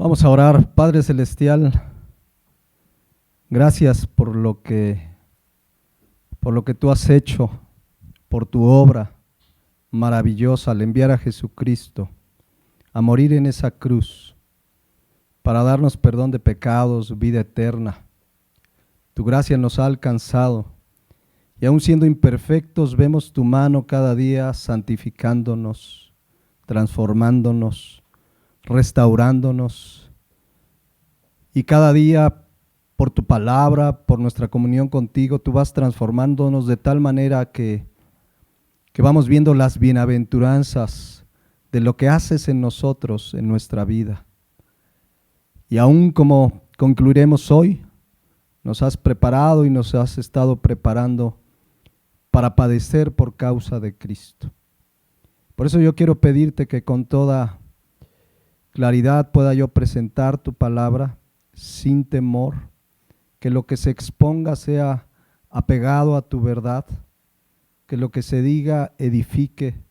Vamos a orar. Padre Celestial, gracias por lo que tú has hecho, por tu obra maravillosa al enviar a Jesucristo a morir en esa cruz para darnos perdón de pecados, vida eterna. Tu gracia nos ha alcanzado y aun siendo imperfectos vemos tu mano cada día santificándonos, transformándonos, restaurándonos, y cada día por tu palabra, por nuestra comunión contigo, tú vas transformándonos de tal manera que vamos viendo las bienaventuranzas de lo que haces en nosotros, en nuestra vida. Y aún como concluiremos hoy, nos has preparado y nos has estado preparando para padecer por causa de Cristo. Por eso yo quiero pedirte que con toda claridad pueda yo presentar tu palabra sin temor, que lo que se exponga sea apegado a tu verdad, que lo que se diga edifique,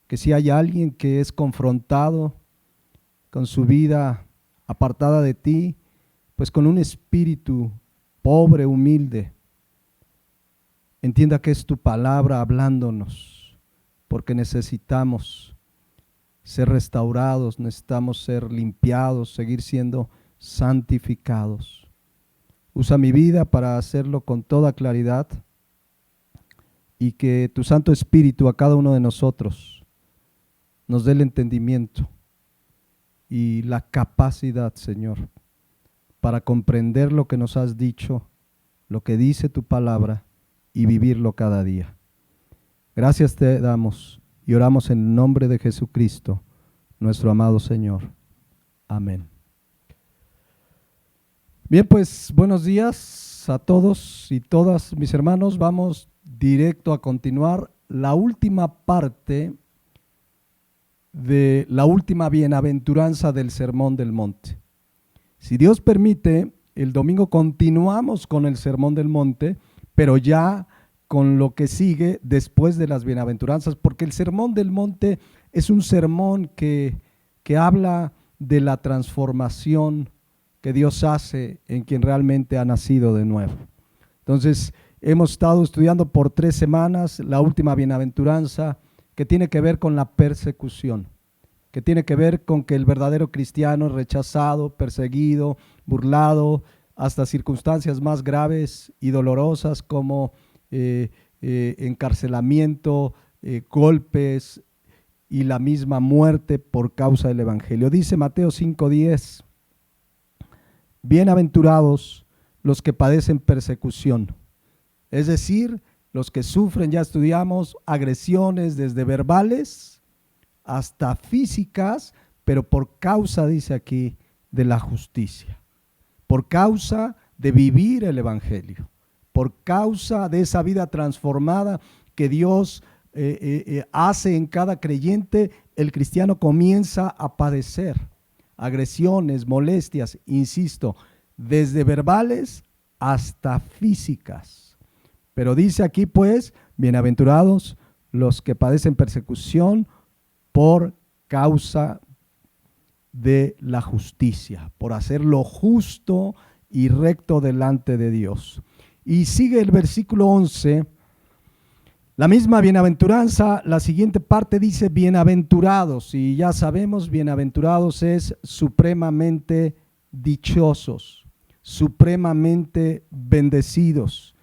que si hay alguien que es confrontado con su vida apartada de ti, pues con un espíritu pobre, humilde, entienda que es tu palabra hablándonos, porque necesitamos ser restaurados, necesitamos ser limpiados, seguir siendo santificados. Usa mi vida para hacerlo con toda claridad y que tu Santo Espíritu a cada uno de nosotros nos dé el entendimiento y la capacidad, Señor, para comprender lo que nos has dicho, lo que dice tu palabra y vivirlo cada día. Gracias te damos y oramos en el nombre de Jesucristo, nuestro amado Señor. Amén. Bien, pues buenos días a todos y todas mis hermanos. Vamos directo a continuar la última parte de la última bienaventuranza del Sermón del Monte. Si Dios permite, el domingo continuamos con el Sermón del Monte, pero ya con lo que sigue después de las bienaventuranzas, porque el Sermón del Monte es un sermón que habla de la transformación que Dios hace en quien realmente ha nacido de nuevo. Entonces, hemos estado estudiando por 3 semanas la última bienaventuranza, que tiene que ver con la persecución, que tiene que ver con que el verdadero cristiano es rechazado, perseguido, burlado, hasta circunstancias más graves y dolorosas como encarcelamiento, golpes y la misma muerte por causa del Evangelio. Dice Mateo 5:10, bienaventurados los que padecen persecución, es decir, los que sufren, ya estudiamos, agresiones desde verbales hasta físicas, pero por causa, dice aquí, de la justicia, por causa de vivir el Evangelio, por causa de esa vida transformada que Dios hace en cada creyente. El cristiano comienza a padecer agresiones, molestias, insisto, desde verbales hasta físicas. Pero dice aquí pues, bienaventurados los que padecen persecución por causa de la justicia, por hacer lo justo y recto delante de Dios. Y sigue el versículo 11, la misma bienaventuranza, la siguiente parte dice bienaventurados, y ya sabemos, bienaventurados es supremamente dichosos, supremamente bendecidos.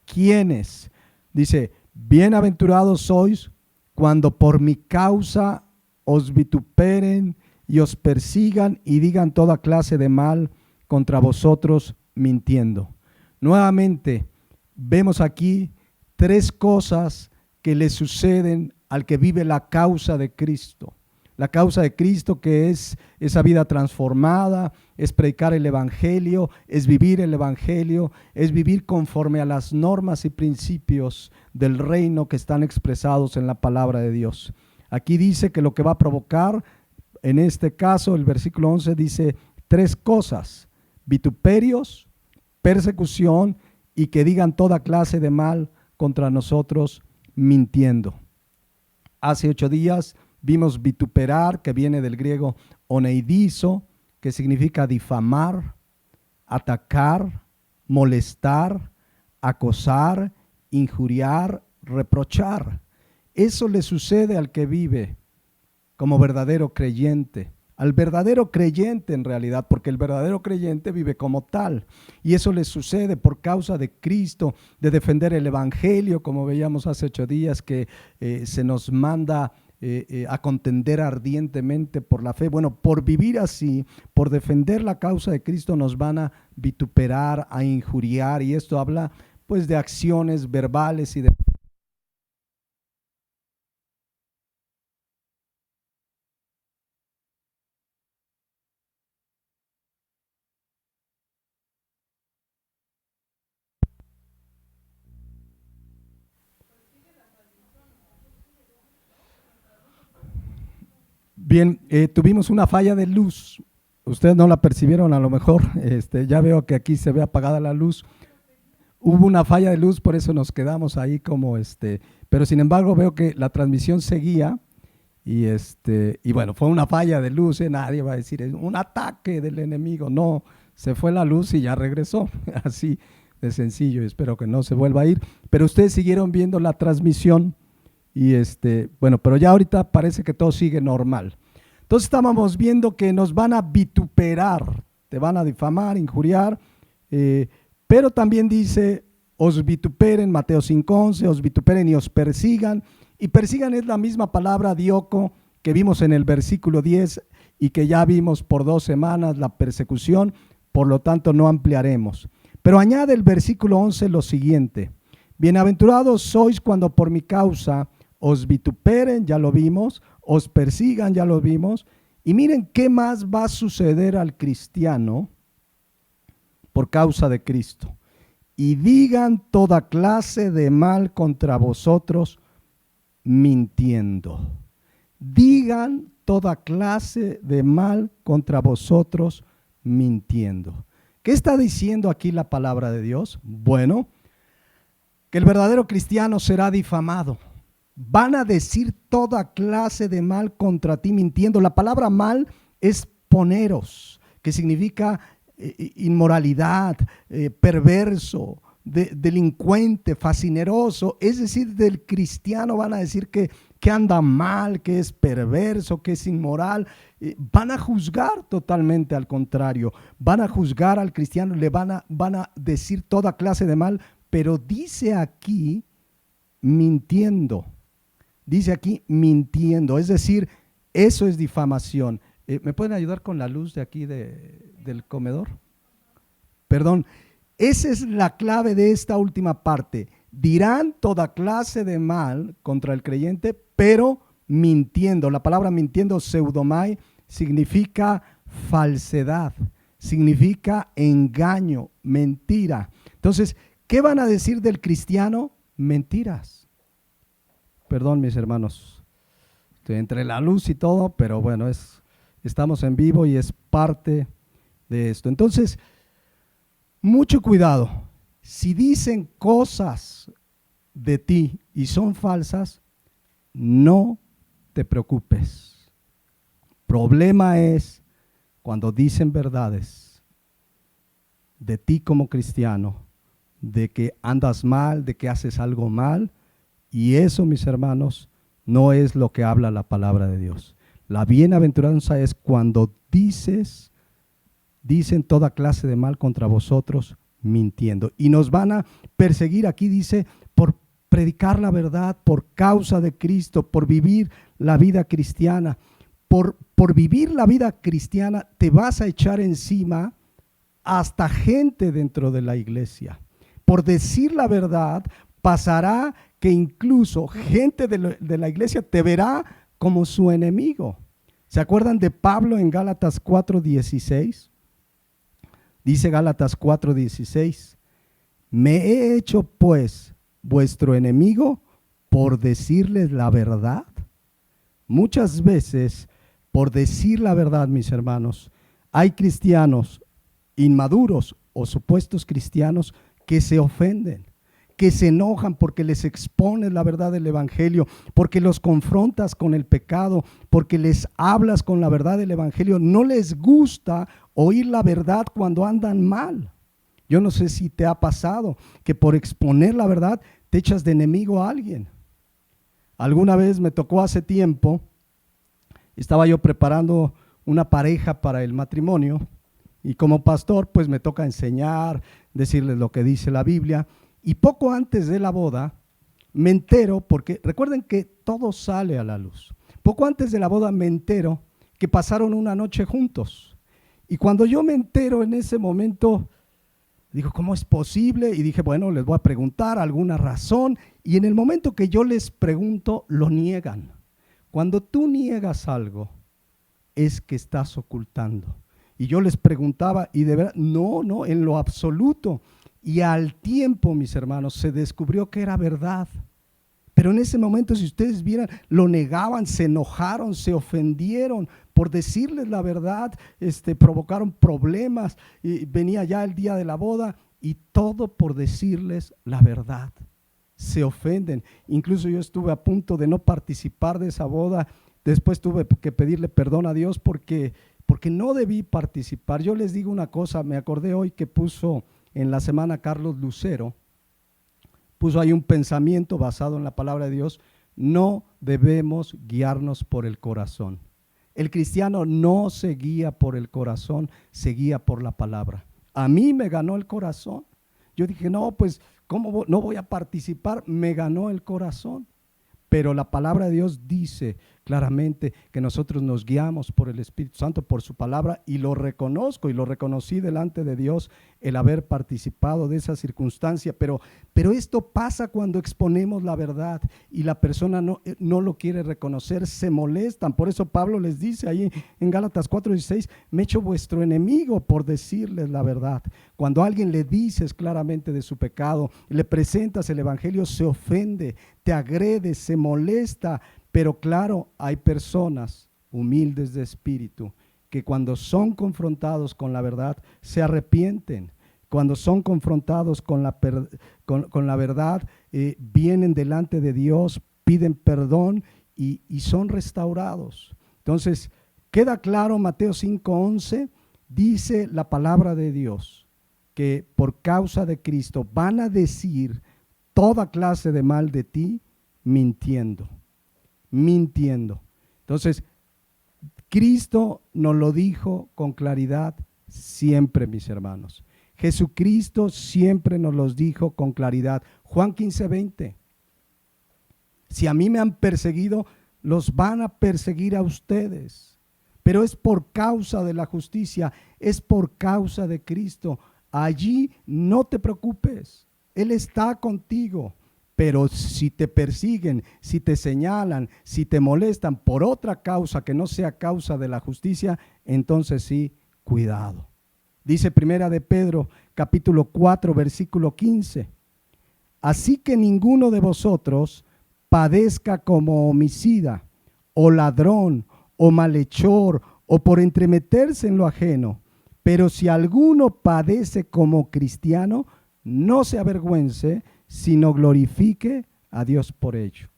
¿Quiénes? Dice, bienaventurados sois cuando por mi causa os vituperen y os persigan y digan toda clase de mal contra vosotros mintiendo. Nuevamente, vemos aquí 3 cosas que le suceden al que vive la causa de Cristo. La causa de Cristo, que es esa vida transformada, es predicar el Evangelio, es vivir el Evangelio, es vivir conforme a las normas y principios del reino que están expresados en la palabra de Dios. Aquí dice que lo que va a provocar, en este caso, el versículo 11 dice 3 cosas: vituperios, persecución y que digan toda clase de mal contra nosotros mintiendo. Hace 8 días vimos vituperar, que viene del griego oneidizo, que significa difamar, atacar, molestar, acosar, injuriar, reprochar. Eso le sucede al que vive como verdadero creyente, al verdadero creyente en realidad, porque el verdadero creyente vive como tal. Y eso le sucede por causa de Cristo, de defender el Evangelio, como veíamos hace 8 días, que se nos manda a contender ardientemente por la fe. Bueno, por vivir así, por defender la causa de Cristo, nos van a vituperar, a injuriar, y esto habla pues de acciones verbales y de... Bien, tuvimos una falla de luz. Ustedes no la percibieron a lo mejor. Ya veo que aquí se ve apagada la luz. Hubo una falla de luz, por eso nos quedamos ahí como pero sin embargo veo que la transmisión seguía y bueno, fue una falla de luz, nadie va a decir, es un ataque del enemigo. No, se fue la luz y ya regresó, así de sencillo, y espero que no se vuelva a ir. Pero ustedes siguieron viendo la transmisión y bueno, pero ya ahorita parece que todo sigue normal. Entonces estábamos viendo que nos van a vituperar, te van a difamar, injuriar, pero también dice, os vituperen, Mateo 5:11, os vituperen y os persigan. Y persigan es la misma palabra dioco que vimos en el versículo 10 y que ya vimos por 2 semanas, la persecución, por lo tanto no ampliaremos. Pero añade el versículo 11 lo siguiente: bienaventurados sois cuando por mi causa os vituperen, ya lo vimos, os persigan, ya lo vimos. Y miren qué más va a suceder al cristiano por causa de Cristo. Y digan toda clase de mal contra vosotros mintiendo. Digan toda clase de mal contra vosotros mintiendo. ¿Qué está diciendo aquí la palabra de Dios? Bueno, que el verdadero cristiano será difamado. Van a decir toda clase de mal contra ti mintiendo. La palabra mal es poneros, que significa inmoralidad, perverso, delincuente, fascineroso. Es decir, del cristiano van a decir que anda mal, que es perverso, que es inmoral. Van a juzgar totalmente al contrario. Van a juzgar al cristiano, le van a decir toda clase de mal, pero dice aquí mintiendo. Dice aquí mintiendo, es decir, eso es difamación. ¿Me pueden ayudar con la luz de aquí del comedor? Perdón, esa es la clave de esta última parte. Dirán toda clase de mal contra el creyente, pero mintiendo. La palabra mintiendo, pseudomai, significa falsedad, significa engaño, mentira. Entonces, ¿qué van a decir del cristiano? Mentiras. Perdón, mis hermanos, estoy entre la luz y todo, pero bueno, estamos en vivo y es parte de esto. Entonces, mucho cuidado. Si dicen cosas de ti y son falsas, no te preocupes. Problema es cuando dicen verdades de ti como cristiano, de que andas mal, de que haces algo mal. Y eso, mis hermanos, no es lo que habla la palabra de Dios. La bienaventuranza es cuando dicen toda clase de mal contra vosotros mintiendo. Y nos van a perseguir, aquí dice, por predicar la verdad, por causa de Cristo, por vivir la vida cristiana. Por vivir la vida cristiana te vas a echar encima hasta gente dentro de la iglesia. Por decir la verdad, pasará que incluso gente de la iglesia te verá como su enemigo. ¿Se acuerdan de Pablo en Gálatas 4:16? Dice Gálatas 4:16, me he hecho pues vuestro enemigo por decirles la verdad. Muchas veces, por decir la verdad, mis hermanos, hay cristianos inmaduros o supuestos cristianos que se ofenden, que se enojan porque les expones la verdad del evangelio, porque los confrontas con el pecado, porque les hablas con la verdad del evangelio. No les gusta oír la verdad cuando andan mal. Yo no sé si te ha pasado que por exponer la verdad te echas de enemigo a alguien. Alguna vez me tocó hace tiempo, estaba yo preparando una pareja para el matrimonio y como pastor pues me toca enseñar, decirles lo que dice la Biblia, y poco antes de la boda me entero, porque recuerden que todo sale a la luz, poco antes de la boda me entero que pasaron una noche juntos, y cuando yo me entero en ese momento, digo, ¿cómo es posible? Y dije, bueno, les voy a preguntar alguna razón, y en el momento que yo les pregunto, lo niegan. Cuando tú niegas algo, es que estás ocultando. Y yo les preguntaba, y de verdad, no, en lo absoluto. Y al tiempo, mis hermanos, se descubrió que era verdad. Pero en ese momento, si ustedes vieran, lo negaban, se enojaron, se ofendieron por decirles la verdad, provocaron problemas, y venía ya el día de la boda, y todo por decirles la verdad. Se ofenden. Incluso yo estuve a punto de no participar de esa boda. Después tuve que pedirle perdón a Dios porque no debí participar. Yo les digo una cosa, me acordé hoy que puso en la semana Carlos Lucero, puso ahí un pensamiento basado en la palabra de Dios: no debemos guiarnos por el corazón. El cristiano no se guía por el corazón, se guía por la palabra. A mí me ganó el corazón. Yo dije, no, pues, ¿cómo no voy a participar? Me ganó el corazón. Pero la palabra de Dios dice claramente que nosotros nos guiamos por el Espíritu Santo, por su palabra, y lo reconozco y lo reconocí delante de Dios el haber participado de esa circunstancia. Pero esto pasa cuando exponemos la verdad y la persona no lo quiere reconocer, se molestan. Por eso Pablo les dice ahí en Gálatas 4:16, me he hecho vuestro enemigo por decirles la verdad. Cuando a alguien le dices claramente de su pecado, le presentas el evangelio, se ofende, te agrede, se molesta. Pero claro, hay personas humildes de espíritu que cuando son confrontados con la verdad se arrepienten. Cuando son confrontados con la verdad, vienen delante de Dios, piden perdón y son restaurados. Entonces, queda claro, Mateo 5:11, dice la palabra de Dios que por causa de Cristo van a decir toda clase de mal de ti mintiendo. Entonces, Cristo nos lo dijo con claridad siempre, mis hermanos. Jesucristo siempre nos los dijo con claridad. Juan 15:20. Si a mí me han perseguido, los van a perseguir a ustedes. Pero es por causa de la justicia, es por causa de Cristo. Allí no te preocupes, Él está contigo. Pero si te persiguen, si te señalan, si te molestan por otra causa que no sea causa de la justicia, entonces sí, cuidado. Dice Primera de Pedro, capítulo 4, versículo 15. Así que ninguno de vosotros padezca como homicida, o ladrón, o malhechor, o por entremeterse en lo ajeno. Pero si alguno padece como cristiano, no se avergüence, sino glorifique a Dios por ello.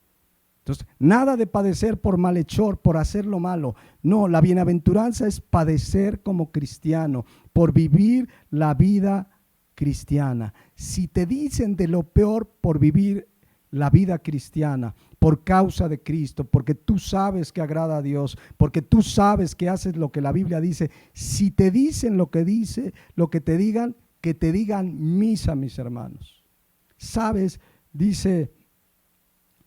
Entonces, nada de padecer por malhechor, por hacer lo malo. No, la bienaventuranza es padecer como cristiano, por vivir la vida cristiana. Si te dicen de lo peor por vivir la vida cristiana, por causa de Cristo, porque tú sabes que agrada a Dios, porque tú sabes que haces lo que la Biblia dice, si te dicen lo que dice, lo que te digan, que te digan misa, mis hermanos. ¿Sabes? Dice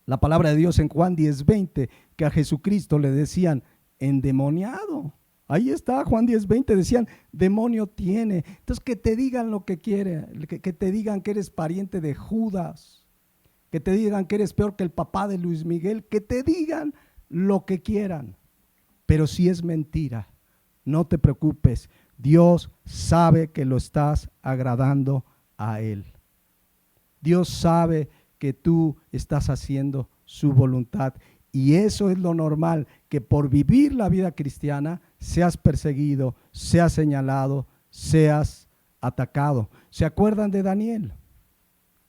la palabra de Dios en Juan 10:20 que a Jesucristo le decían endemoniado. Ahí está Juan 10:20, decían demonio tiene. Entonces que te digan lo que quiere, que te digan que eres pariente de Judas, que te digan que eres peor que el papá de Luis Miguel, que te digan lo que quieran. Pero si es mentira, no te preocupes, Dios sabe que lo estás agradando a Él. Dios sabe que tú estás haciendo su voluntad y eso es lo normal, que por vivir la vida cristiana seas perseguido, seas señalado, seas atacado. ¿Se acuerdan de Daniel?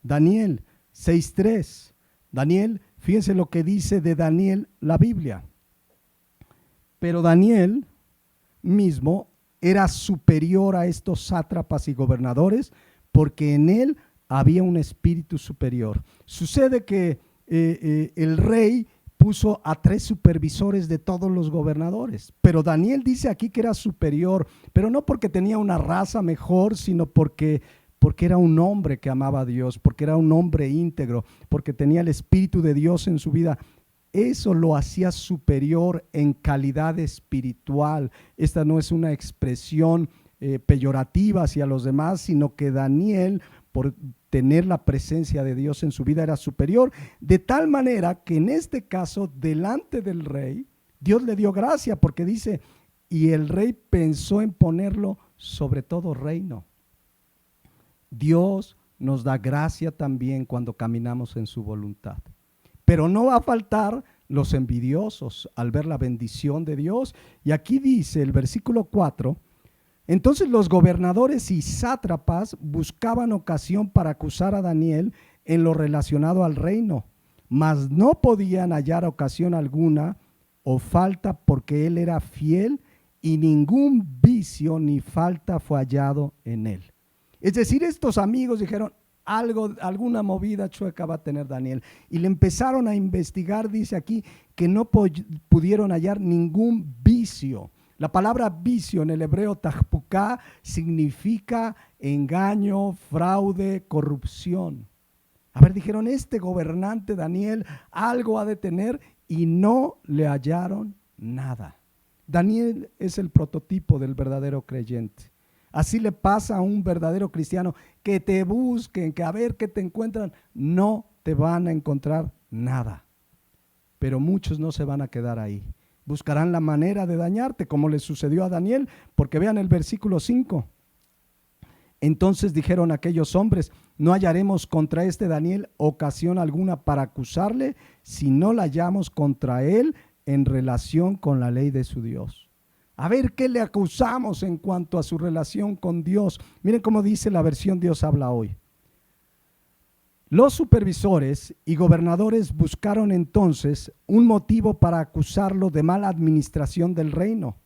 Daniel, 6:3. Daniel, fíjense lo que dice de Daniel la Biblia. Pero Daniel mismo era superior a estos sátrapas y gobernadores porque en él había un espíritu superior. Sucede que el rey puso a 3 supervisores de todos los gobernadores, pero Daniel dice aquí que era superior, pero no porque tenía una raza mejor, sino porque era un hombre que amaba a Dios, porque era un hombre íntegro, porque tenía el Espíritu de Dios en su vida. Eso lo hacía superior en calidad espiritual. Esta no es una expresión peyorativa hacia los demás, sino que Daniel, por tener la presencia de Dios en su vida, era superior, de tal manera que en este caso, delante del rey, Dios le dio gracia, porque dice, y el rey pensó en ponerlo sobre todo reino. Dios nos da gracia también cuando caminamos en su voluntad. Pero no va a faltar los envidiosos al ver la bendición de Dios. Y aquí dice el versículo 4, entonces los gobernadores y sátrapas buscaban ocasión para acusar a Daniel en lo relacionado al reino, mas no podían hallar ocasión alguna o falta, porque él era fiel y ningún vicio ni falta fue hallado en él. Es decir, estos amigos dijeron, alguna movida chueca va a tener Daniel. Y le empezaron a investigar, dice aquí, que no pudieron hallar ningún vicio. La palabra vicio en el hebreo tahpuká significa engaño, fraude, corrupción. A ver, dijeron, este gobernante Daniel algo ha de tener, y no le hallaron nada. Daniel es el prototipo del verdadero creyente. Así le pasa a un verdadero cristiano, que te busquen, que a ver qué te encuentran, no te van a encontrar nada. Pero muchos no se van a quedar ahí. Buscarán la manera de dañarte, como le sucedió a Daniel, porque vean el versículo 5. Entonces dijeron aquellos hombres, no hallaremos contra este Daniel ocasión alguna para acusarle, si no la hallamos contra él en relación con la ley de su Dios. A ver qué le acusamos en cuanto a su relación con Dios. Miren cómo dice la versión Dios habla hoy. Los supervisores y gobernadores buscaron entonces un motivo para acusarlo de mala administración del reino.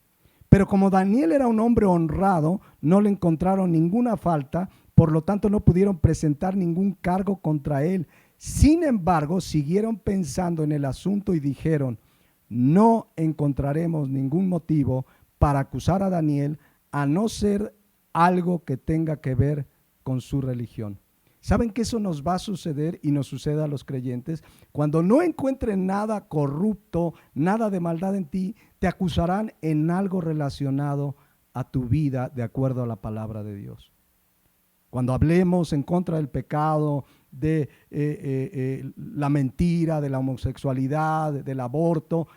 Pero como Daniel era un hombre honrado, no le encontraron ninguna falta, por lo tanto no pudieron presentar ningún cargo contra él. Sin embargo, siguieron pensando en el asunto y dijeron, no encontraremos ningún motivo para acusar a Daniel, a no ser algo que tenga que ver con su religión. ¿Saben que eso nos va a suceder y nos sucede a los creyentes? Cuando no encuentren nada corrupto, nada de maldad en ti, te acusarán en algo relacionado a tu vida de acuerdo a la palabra de Dios. Cuando hablemos en contra del pecado, de la mentira, de la homosexualidad, del aborto,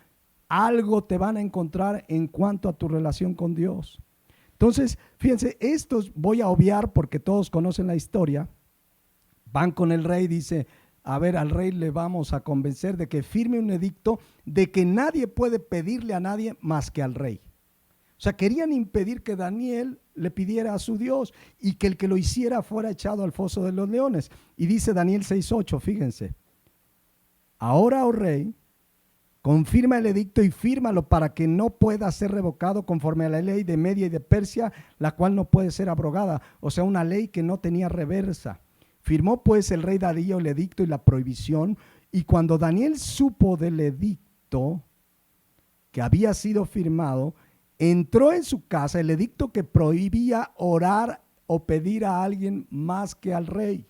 algo te van a encontrar en cuanto a tu relación con Dios. Entonces, fíjense, estos voy a obviar porque todos conocen la historia. Van con el rey, dice, a ver, al rey le vamos a convencer de que firme un edicto de que nadie puede pedirle a nadie más que al rey. O sea, querían impedir que Daniel le pidiera a su Dios y que el que lo hiciera fuera echado al foso de los leones. Y dice Daniel 6:8, fíjense, ahora, oh rey, confirma el edicto y fírmalo para que no pueda ser revocado conforme a la ley de Media y de Persia, la cual no puede ser abrogada. O sea, una ley que no tenía reversa. Firmó pues el rey Darío el edicto y la prohibición, y cuando Daniel supo del edicto que había sido firmado, entró en su casa el edicto que prohibía orar o pedir a alguien más que al rey.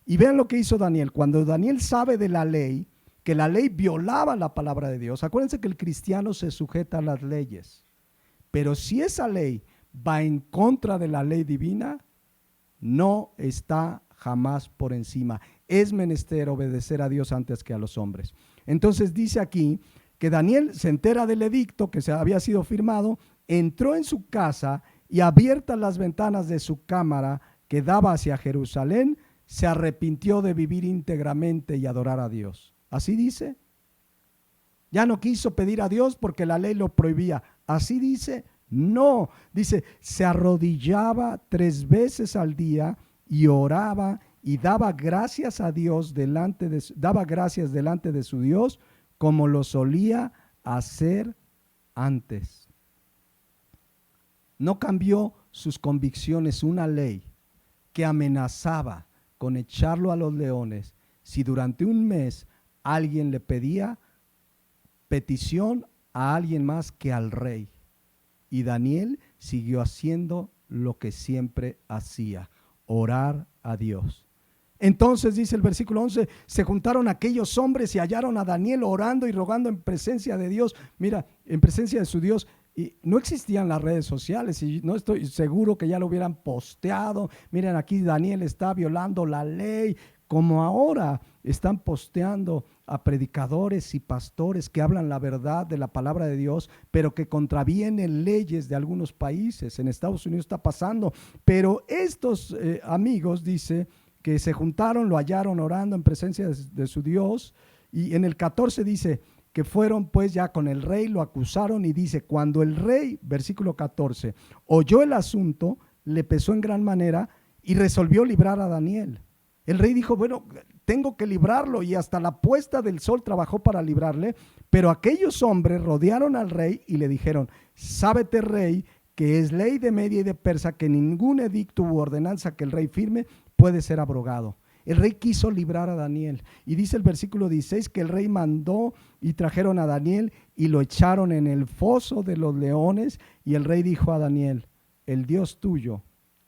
Y vean lo que hizo Daniel. Cuando Daniel sabe de la ley, que la ley violaba la palabra de Dios. Acuérdense que el cristiano se sujeta a las leyes. Pero si esa ley va en contra de la ley divina, no está jamás por encima. Es menester obedecer a Dios antes que a los hombres. Entonces dice aquí que Daniel se entera del edicto que se había sido firmado, entró en su casa y abiertas las ventanas de su cámara que daba hacia Jerusalén, se arrepintió de vivir íntegramente y adorar a Dios. Así dice. Ya no quiso pedir a Dios porque la ley lo prohibía. Así dice. No, dice, se arrodillaba 3 veces al día y oraba y daba gracias delante de su Dios como lo solía hacer antes. No cambió sus convicciones una ley que amenazaba con echarlo a los leones si durante un mes alguien le pedía petición a alguien más que al rey. Y Daniel siguió haciendo lo que siempre hacía, orar a Dios. Entonces dice el versículo 11, se juntaron aquellos hombres y hallaron a Daniel orando y rogando en presencia de Dios. Mira, en presencia de su Dios. Y no existían las redes sociales y no estoy seguro que ya lo hubieran posteado. Miren, aquí Daniel está violando la ley, como ahora están posteando a predicadores y pastores que hablan la verdad de la palabra de Dios, pero que contravienen leyes de algunos países. En Estados Unidos está pasando, pero estos amigos, dice, que se juntaron, lo hallaron orando en presencia de su Dios. Y en el 14 dice que fueron pues ya con el rey, lo acusaron, y dice, cuando el rey, versículo 14, oyó el asunto, le pesó en gran manera y resolvió librar a Daniel. El rey dijo, bueno, tengo que librarlo, y hasta la puesta del sol trabajó para librarle. Pero aquellos hombres rodearon al rey y le dijeron, sábete, rey, que es ley de Media y de Persa, que ningún edicto u ordenanza que el rey firme puede ser abrogado. El rey quiso librar a Daniel, y dice el versículo 16 que el rey mandó y trajeron a Daniel y lo echaron en el foso de los leones. Y el rey dijo a Daniel, el Dios tuyo,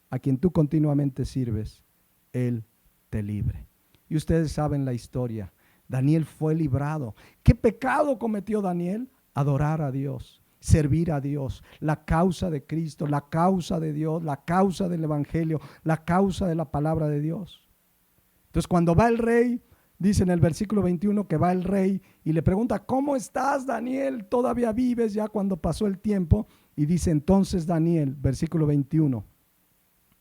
a quien tú continuamente sirves, él te libre. Y ustedes saben la historia. Daniel fue librado. ¿Qué pecado cometió Daniel? Adorar a Dios, servir a Dios, la causa de Cristo, la causa de Dios, la causa del evangelio, la causa de la palabra de Dios. Entonces, cuando va el rey, dice en el versículo 21 que va el rey y le pregunta, ¿cómo estás, Daniel? ¿Todavía vives ya cuando pasó el tiempo? Y dice entonces Daniel, versículo 21,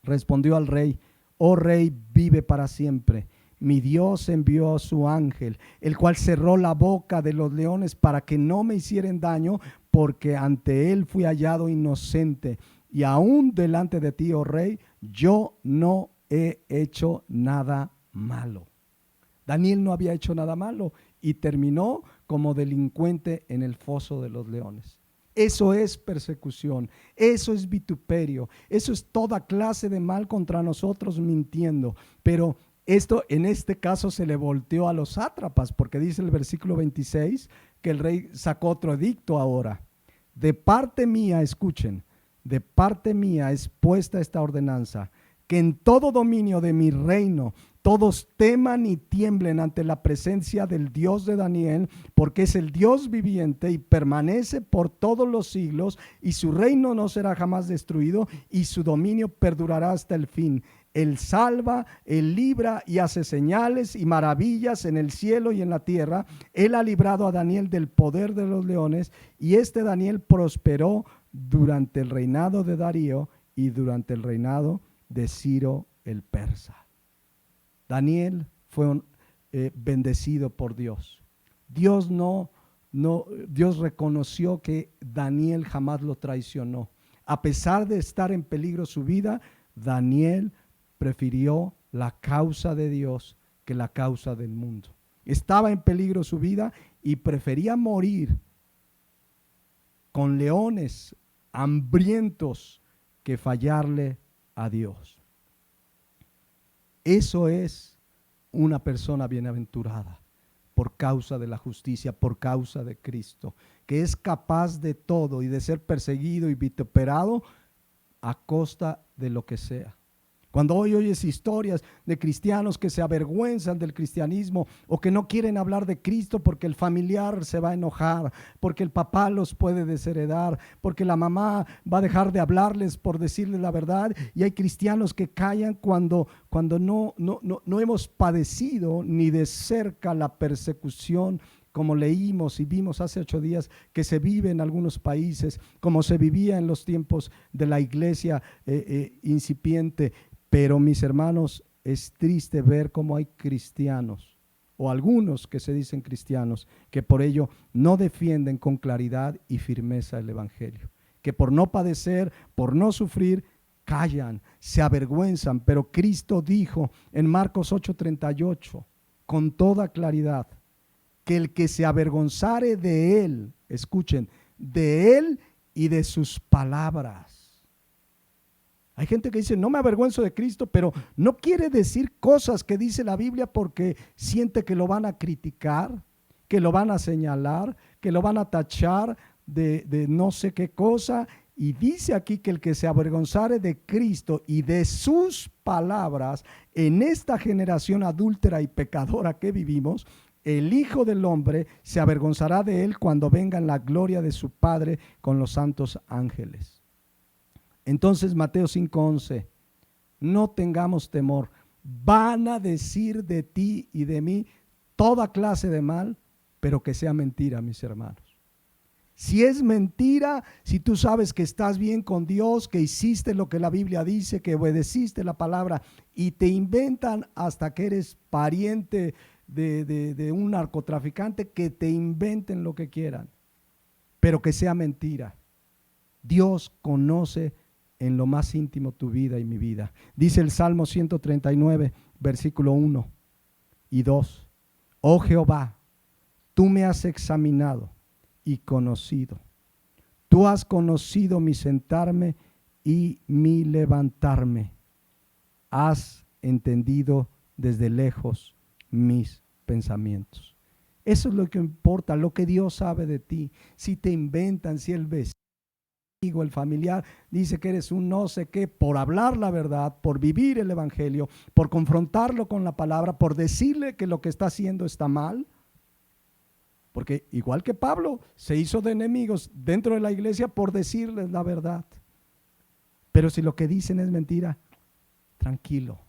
respondió al rey, oh rey, vive para siempre. Mi Dios envió a su ángel, el cual cerró la boca de los leones para que no me hicieran daño, porque ante él fui hallado inocente. Y aún delante de ti, oh rey, yo no he hecho nada malo. Daniel no había hecho nada malo y terminó como delincuente en el foso de los leones. Eso es persecución, eso es vituperio, eso es toda clase de mal contra nosotros mintiendo. Pero esto en este caso se le volteó a los sátrapas, porque dice el versículo 26 que el rey sacó otro edicto ahora. De parte mía, escuchen, de parte mía es puesta esta ordenanza, que en todo dominio de mi reino todos teman y tiemblen ante la presencia del Dios de Daniel, porque es el Dios viviente y permanece por todos los siglos, y su reino no será jamás destruido, y su dominio perdurará hasta el fin. Él salva, él libra y hace señales y maravillas en el cielo y en la tierra. Él ha librado a Daniel del poder de los leones, y este Daniel prosperó durante el reinado de Darío y durante el reinado de Ciro el persa. Daniel fue bendecido por Dios. Dios Dios reconoció que Daniel jamás lo traicionó. A pesar de estar en peligro su vida, Daniel prefirió la causa de Dios que la causa del mundo. Estaba en peligro su vida y prefería morir con leones hambrientos que fallarle a Dios. Eso es una persona bienaventurada por causa de la justicia, por causa de Cristo, que es capaz de todo y de ser perseguido y vituperado a costa de lo que sea. Cuando hoy oyes historias de cristianos que se avergüenzan del cristianismo o que no quieren hablar de Cristo porque el familiar se va a enojar, porque el papá los puede desheredar, porque la mamá va a dejar de hablarles por decirles la verdad, y hay cristianos que callan cuando no hemos padecido ni de cerca la persecución, como leímos y vimos hace 8 días que se vive en algunos países, como se vivía en los tiempos de la iglesia incipiente. Pero mis hermanos, es triste ver cómo hay cristianos, o algunos que se dicen cristianos, que por ello no defienden con claridad y firmeza el evangelio, que por no padecer, por no sufrir, callan, se avergüenzan, pero Cristo dijo en Marcos 8:38, con toda claridad, que el que se avergonzare de él, escuchen, de él y de sus palabras. Hay gente que dice, no me avergüenzo de Cristo, pero no quiere decir cosas que dice la Biblia porque siente que lo van a criticar, que lo van a señalar, que lo van a tachar de no sé qué cosa. Y dice aquí que el que se avergonzare de Cristo y de sus palabras en esta generación adúltera y pecadora que vivimos, el Hijo del Hombre se avergonzará de él cuando venga en la gloria de su Padre con los santos ángeles. Entonces Mateo 5:11, no tengamos temor, van a decir de ti y de mí toda clase de mal, pero que sea mentira, mis hermanos. Si es mentira, si tú sabes que estás bien con Dios, que hiciste lo que la Biblia dice, que obedeciste la palabra y te inventan hasta que eres pariente de un narcotraficante, que te inventen lo que quieran, pero que sea mentira. Dios conoce en lo más íntimo tu vida y mi vida. Dice el Salmo 139, versículo 1 y 2. Oh Jehová, tú me has examinado y conocido. Tú has conocido mi sentarme y mi levantarme. Has entendido desde lejos mis pensamientos. Eso es lo que importa, lo que Dios sabe de ti. Si te inventan, si el vecino, el familiar dice que eres un no sé qué, por hablar la verdad, por vivir el evangelio, por confrontarlo con la palabra, por decirle que lo que está haciendo está mal. Porque igual que Pablo se hizo de enemigos dentro de la iglesia por decirles la verdad. Pero si lo que dicen es mentira, tranquilo.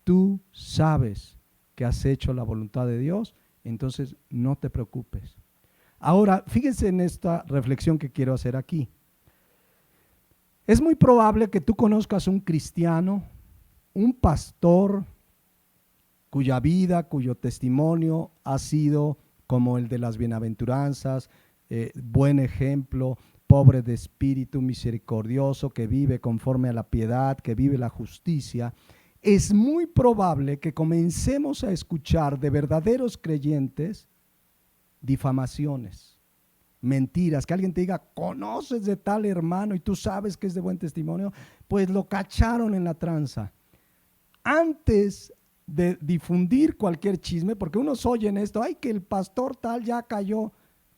Tú sabes que has hecho la voluntad de Dios, entonces no te preocupes. Ahora, fíjense en esta reflexión que quiero hacer aquí. Es muy probable que tú conozcas un cristiano, un pastor, cuya vida, cuyo testimonio ha sido como el de las bienaventuranzas, buen ejemplo, pobre de espíritu, misericordioso, que vive conforme a la piedad, que vive la justicia. Es muy probable que comencemos a escuchar de verdaderos creyentes difamaciones, mentiras, que alguien te diga, conoces de tal hermano y tú sabes que es de buen testimonio, pues lo cacharon en la tranza. Antes de difundir cualquier chisme, porque unos oyen esto, ay, que el pastor tal ya cayó.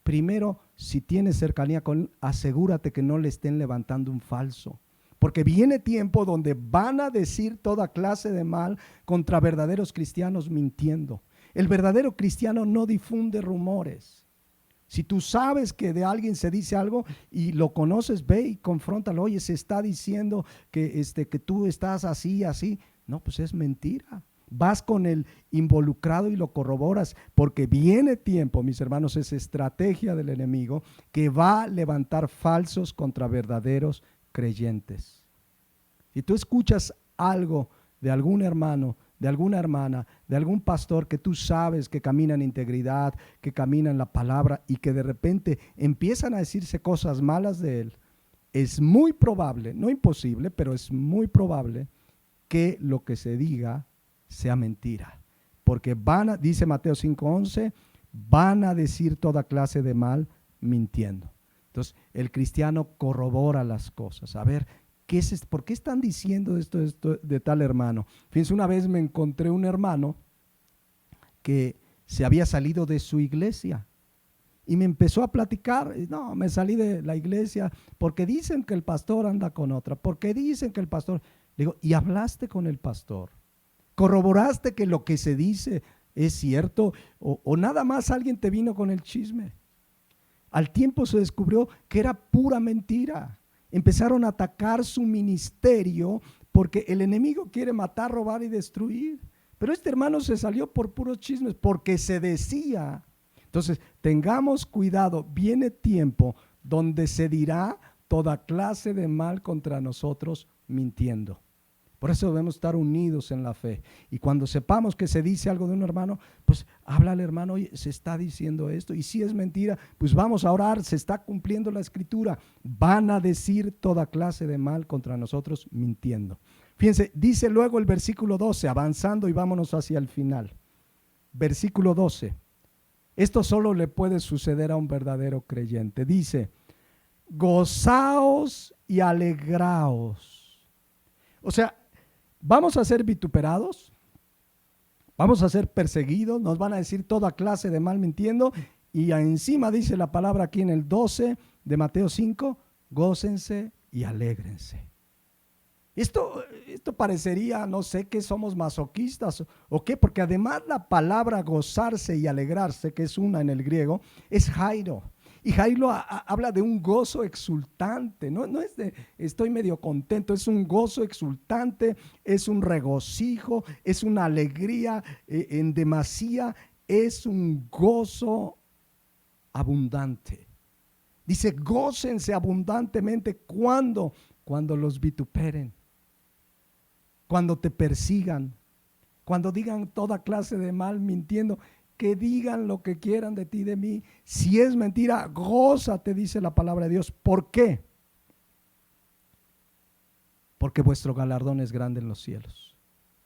Primero, si tienes cercanía con él, asegúrate que no le estén levantando un falso, porque viene tiempo donde van a decir toda clase de mal contra verdaderos cristianos mintiendo. El verdadero cristiano no difunde rumores. Si tú sabes que de alguien se dice algo y lo conoces, ve y confróntalo. Oye, se está diciendo que tú estás así, así. No, pues es mentira. Vas con el involucrado y lo corroboras, porque viene tiempo, mis hermanos, es estrategia del enemigo que va a levantar falsos contra verdaderos creyentes. Si tú escuchas algo de algún hermano, de alguna hermana, de algún pastor que tú sabes que camina en integridad, que camina en la palabra y que de repente empiezan a decirse cosas malas de él, es muy probable, no imposible, pero es muy probable que lo que se diga sea mentira. Porque dice Mateo 5:11, van a decir toda clase de mal mintiendo. Entonces, el cristiano corrobora las cosas. A ver, ¿por qué están diciendo esto de tal hermano? Fíjense, una vez me encontré un hermano que se había salido de su iglesia y me empezó a platicar. No, me salí de la iglesia porque dicen que el pastor anda con otra, porque dicen que el pastor. Le digo, ¿y hablaste con el pastor? ¿Corroboraste que lo que se dice es cierto? ¿O nada más alguien te vino con el chisme? Al tiempo se descubrió que era pura mentira. Empezaron a atacar su ministerio porque el enemigo quiere matar, robar y destruir. Pero este hermano se salió por puros chismes porque se decía. Entonces, tengamos cuidado, viene tiempo donde se dirá toda clase de mal contra nosotros mintiendo. Por eso debemos estar unidos en la fe. Y cuando sepamos que se dice algo de un hermano, pues habla al hermano, oye, se está diciendo esto. Y si es mentira, pues vamos a orar, se está cumpliendo la escritura. Van a decir toda clase de mal contra nosotros mintiendo. Fíjense, dice luego el versículo 12, avanzando y vámonos hacia el final. Versículo 12. Esto solo le puede suceder a un verdadero creyente. Dice, gozaos y alegraos. O sea, vamos a ser vituperados, vamos a ser perseguidos, nos van a decir toda clase de mal mintiendo, y encima dice la palabra aquí en el 12 de Mateo 5, gócense y alégrense. Esto parecería, no sé, que somos masoquistas o qué, porque además la palabra gozarse y alegrarse, que es una en el griego, es jairo. Y jairo habla de un gozo exultante, no es de estoy medio contento, es un gozo exultante, es un regocijo, es una alegría en demasía, es un gozo abundante. Dice, gócense abundantemente cuando los vituperen, cuando te persigan, cuando digan toda clase de mal mintiendo, que digan lo que quieran de ti, de mí. Si es mentira, gózate, dice la palabra de Dios. ¿Por qué? Porque vuestro galardón es grande en los cielos,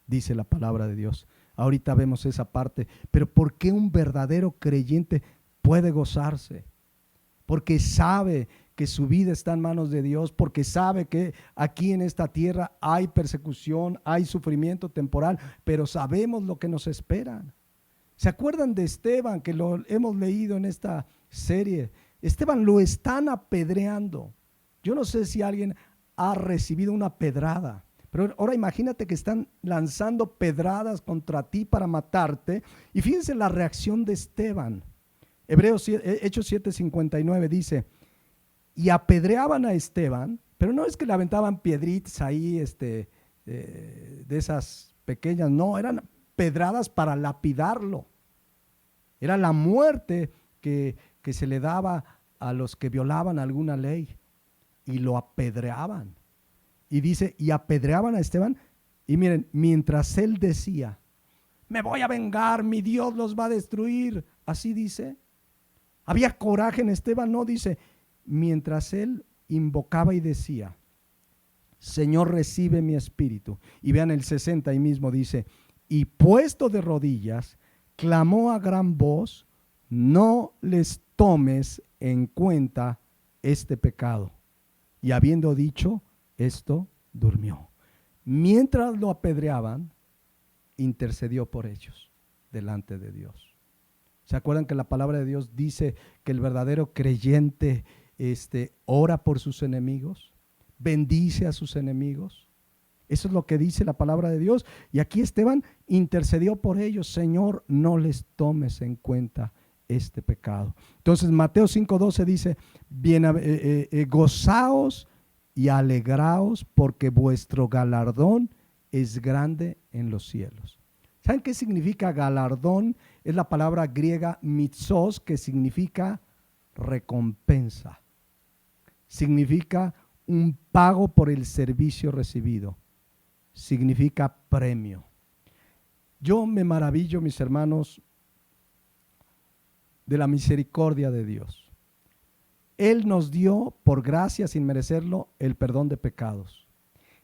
dice la palabra de Dios. Ahorita vemos esa parte, pero ¿por qué un verdadero creyente puede gozarse? Porque sabe que su vida está en manos de Dios, porque sabe que aquí en esta tierra hay persecución, hay sufrimiento temporal, pero sabemos lo que nos espera. ¿Se acuerdan de Esteban, que lo hemos leído en esta serie? Esteban lo están apedreando. Yo no sé si alguien ha recibido una pedrada, pero ahora imagínate que están lanzando pedradas contra ti para matarte. Y fíjense la reacción de Esteban. Hechos 7:59 dice, y apedreaban a Esteban, pero no es que le aventaban piedritas ahí de esas pequeñas, no, eran pedradas para lapidarlo. Era la muerte que se le daba a los que violaban alguna ley, y lo apedreaban. Y dice, y apedreaban a Esteban, y miren, mientras él decía, me voy a vengar, mi Dios los va a destruir, así dice. Había coraje en Esteban, no, dice, mientras él invocaba y decía, Señor, recibe mi espíritu. Y vean el 60 ahí mismo, dice, y puesto de rodillas, clamó a gran voz, no les tomes en cuenta este pecado. Y habiendo dicho esto, durmió. Mientras lo apedreaban, intercedió por ellos delante de Dios. ¿Se acuerdan que la palabra de Dios dice que el verdadero creyente ora por sus enemigos, bendice a sus enemigos? Eso es lo que dice la palabra de Dios. Y aquí Esteban intercedió por ellos. Señor, no les tomes en cuenta este pecado. Entonces Mateo 5:12 dice, gozaos y alegraos porque vuestro galardón es grande en los cielos. ¿Saben qué significa galardón? Es la palabra griega mitzos, que significa recompensa. Significa un pago por el servicio recibido. Significa premio. Yo me maravillo, mis hermanos, de la misericordia de Dios. Él nos dio por gracia, sin merecerlo, el perdón de pecados.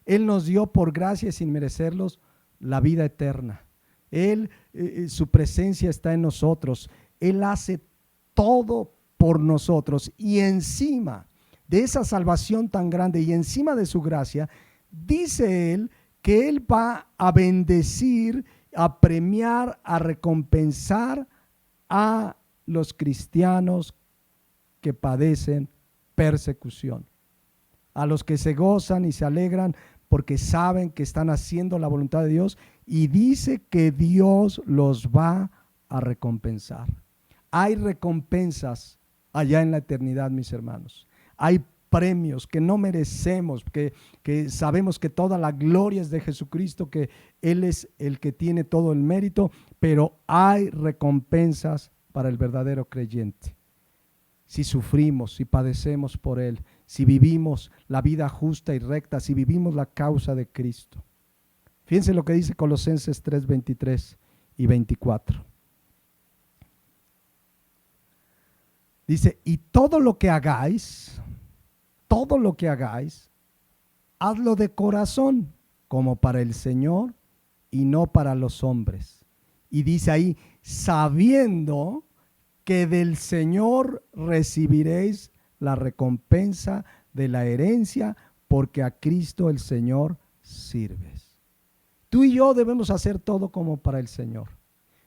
Él nos dio por gracia, sin merecerlos, la vida eterna. Su presencia está en nosotros. Él hace todo por nosotros. Y encima de esa salvación tan grande y encima de su gracia, dice Él que Él va a bendecir, a premiar, a recompensar a los cristianos que padecen persecución, a los que se gozan y se alegran porque saben que están haciendo la voluntad de Dios, y dice que Dios los va a recompensar. Hay recompensas allá en la eternidad, mis hermanos. Hay premios que no merecemos, que sabemos que toda la gloria es de Jesucristo, que Él es el que tiene todo el mérito, pero hay recompensas para el verdadero creyente. Si sufrimos, si padecemos por Él, si vivimos la vida justa y recta, si vivimos la causa de Cristo. Fíjense lo que dice Colosenses 3, 23 y 24. Dice, y todo lo que hagáis, hazlo de corazón, como para el Señor y no para los hombres. Y dice ahí, sabiendo que del Señor recibiréis la recompensa de la herencia, porque a Cristo el Señor sirves. Tú y yo debemos hacer todo como para el Señor.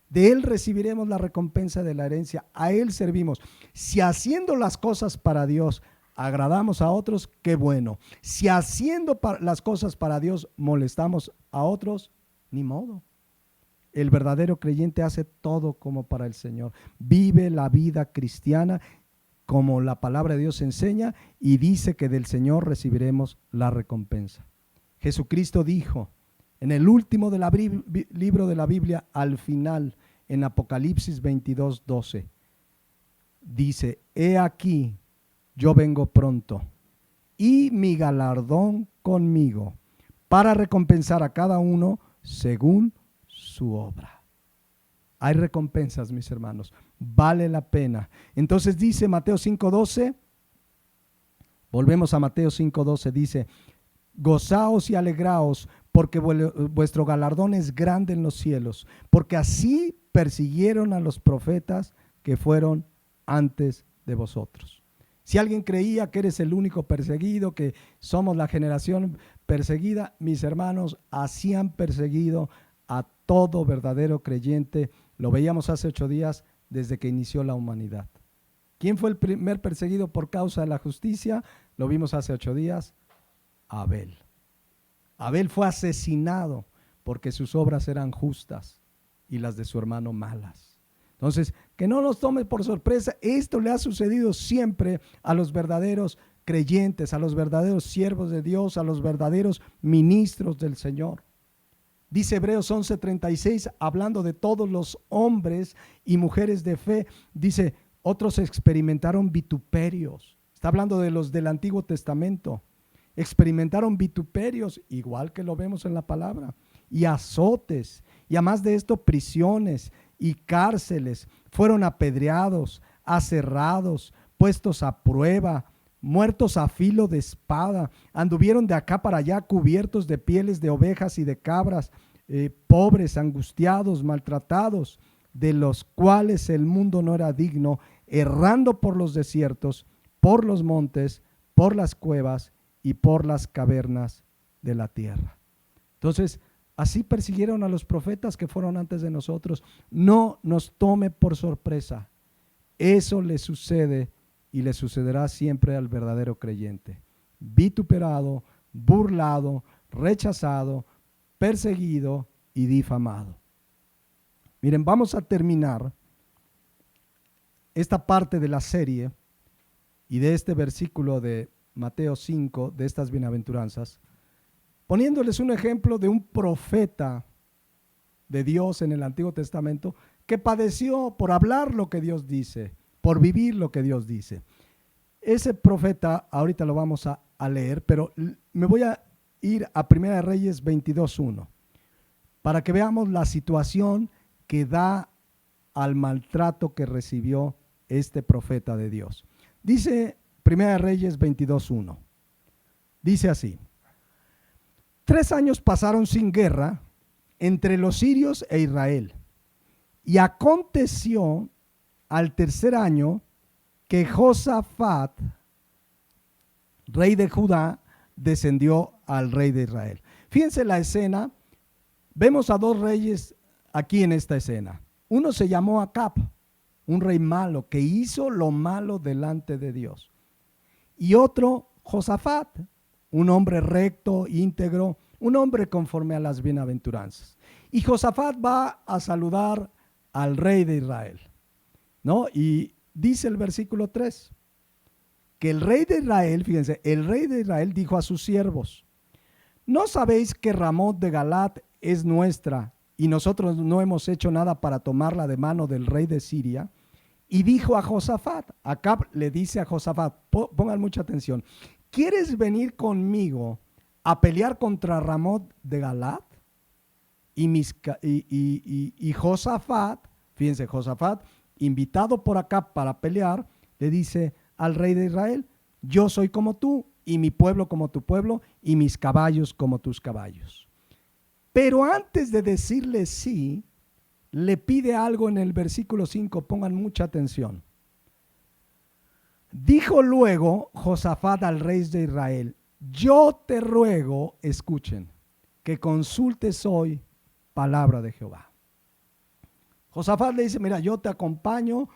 De Él recibiremos la recompensa de la herencia, a Él servimos. Si haciendo las cosas para Dios agradamos a otros, qué bueno. Si haciendo las cosas para Dios molestamos a otros, ni modo. El verdadero creyente hace todo como para el Señor. Vive la vida cristiana como la palabra de Dios enseña y dice que del Señor recibiremos la recompensa. Jesucristo dijo en el último libro de la Biblia, al final, en Apocalipsis 22, 12, dice, he aquí, yo vengo pronto, y mi galardón conmigo, para recompensar a cada uno según su obra. Hay recompensas, mis hermanos, vale la pena. Entonces dice Mateo 5:12, volvemos a Mateo 5:12, dice, gozaos y alegraos, porque vuestro galardón es grande en los cielos, porque así persiguieron a los profetas que fueron antes de vosotros. Si alguien creía que eres el único perseguido, que somos la generación perseguida, mis hermanos, así han perseguido a todo verdadero creyente. Lo veíamos hace 8 días desde que inició la humanidad. ¿Quién fue el primer perseguido por causa de la justicia? Lo vimos hace 8 días. Abel. Abel fue asesinado porque sus obras eran justas y las de su hermano malas. Entonces, que no nos tome por sorpresa, esto le ha sucedido siempre a los verdaderos creyentes, a los verdaderos siervos de Dios, a los verdaderos ministros del Señor. Dice Hebreos 11:36, hablando de todos los hombres y mujeres de fe, dice, otros experimentaron vituperios. Está hablando de los del Antiguo Testamento. Experimentaron vituperios, igual que lo vemos en la palabra, y azotes, y además de esto prisiones y cárceles, fueron apedreados, aserrados, puestos a prueba, muertos a filo de espada, anduvieron de acá para allá cubiertos de pieles de ovejas y de cabras, pobres, angustiados, maltratados, de los cuales el mundo no era digno, errando por los desiertos, por los montes, por las cuevas y por las cavernas de la tierra. Entonces, así persiguieron a los profetas que fueron antes de nosotros. No nos tome por sorpresa. Eso le sucede y le sucederá siempre al verdadero creyente. Vituperado, burlado, rechazado, perseguido y difamado. Miren, vamos a terminar esta parte de la serie y de este versículo de Mateo 5, de estas bienaventuranzas, poniéndoles un ejemplo de un profeta de Dios en el Antiguo Testamento que padeció por hablar lo que Dios dice, por vivir lo que Dios dice. Ese profeta, ahorita lo vamos a leer, pero me voy a ir a 1 Reyes 22:1 para que veamos la situación que da al maltrato que recibió este profeta de Dios. Dice 1 Reyes 22:1, dice así: 3 años pasaron sin guerra entre los sirios e Israel, y aconteció al 3er año que Josafat, rey de Judá, descendió al rey de Israel. Fíjense la escena, vemos a 2 reyes aquí en esta escena. Uno se llamó Acab, un rey malo que hizo lo malo delante de Dios. Y otro, Josafat, un hombre recto, íntegro, un hombre conforme a las bienaventuranzas. Y Josafat va a saludar al rey de Israel, ¿no? Y dice el versículo 3, que el rey de Israel, fíjense, el rey de Israel dijo a sus siervos: ¿no sabéis que Ramot de Galat es nuestra y nosotros no hemos hecho nada para tomarla de mano del rey de Siria? Y dijo a Josafat, Acab le dice a Josafat, pongan mucha atención: ¿quieres venir conmigo a pelear contra Ramot de Galat? y Josafat, fíjense, Josafat, invitado por acá para pelear, le dice al rey de Israel: yo soy como tú, y mi pueblo como tu pueblo, y mis caballos como tus caballos. Pero antes de decirle sí, le pide algo en el versículo 5, pongan mucha atención. Dijo luego Josafat al rey de Israel: yo te ruego, escuchen, que consultes hoy palabra de Jehová. Josafat le dice: mira, yo te acompaño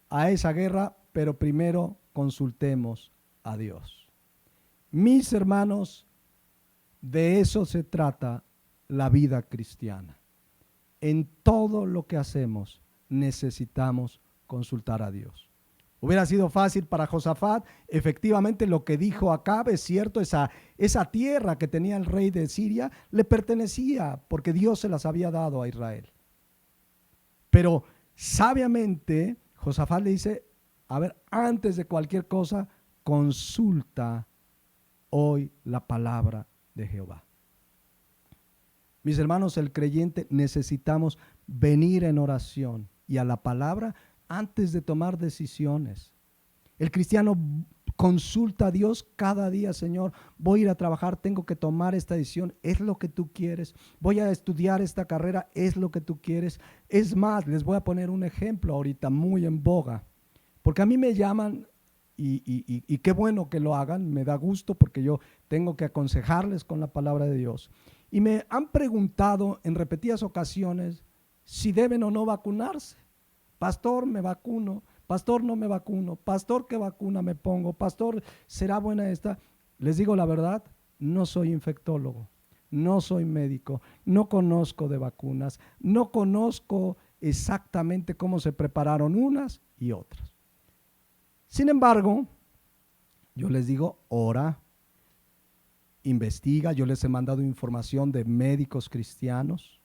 a esa guerra, pero primero consultemos a Dios. Mis hermanos, de eso se trata la vida cristiana. En todo lo que hacemos necesitamos consultar a Dios. Hubiera sido fácil para Josafat, efectivamente lo que dijo Acab es cierto, esa tierra que tenía el rey de Siria le pertenecía porque Dios se las había dado a Israel. Pero sabiamente Josafat le dice: a ver, antes de cualquier cosa, consulta hoy la palabra de Jehová. Mis hermanos, el creyente necesitamos venir en oración y a la palabra antes de tomar decisiones. El cristiano consulta a Dios cada día: Señor, voy a ir a trabajar, tengo que tomar esta decisión, ¿es lo que tú quieres? Voy a estudiar esta carrera, ¿es lo que tú quieres? Es más, les voy a poner un ejemplo ahorita muy en boga, porque a mí me llaman y qué bueno que lo hagan, me da gusto porque yo tengo que aconsejarles con la palabra de Dios. Y me han preguntado en repetidas ocasiones si deben o no vacunarse. Pastor, me vacuno. Pastor, no me vacuno. Pastor, ¿qué vacuna me pongo? Pastor, ¿será buena esta? Les digo la verdad, no soy infectólogo, no soy médico, no conozco de vacunas, no conozco exactamente cómo se prepararon unas y otras. Sin embargo, yo les digo: ora, investiga. Yo les he mandado información de médicos cristianos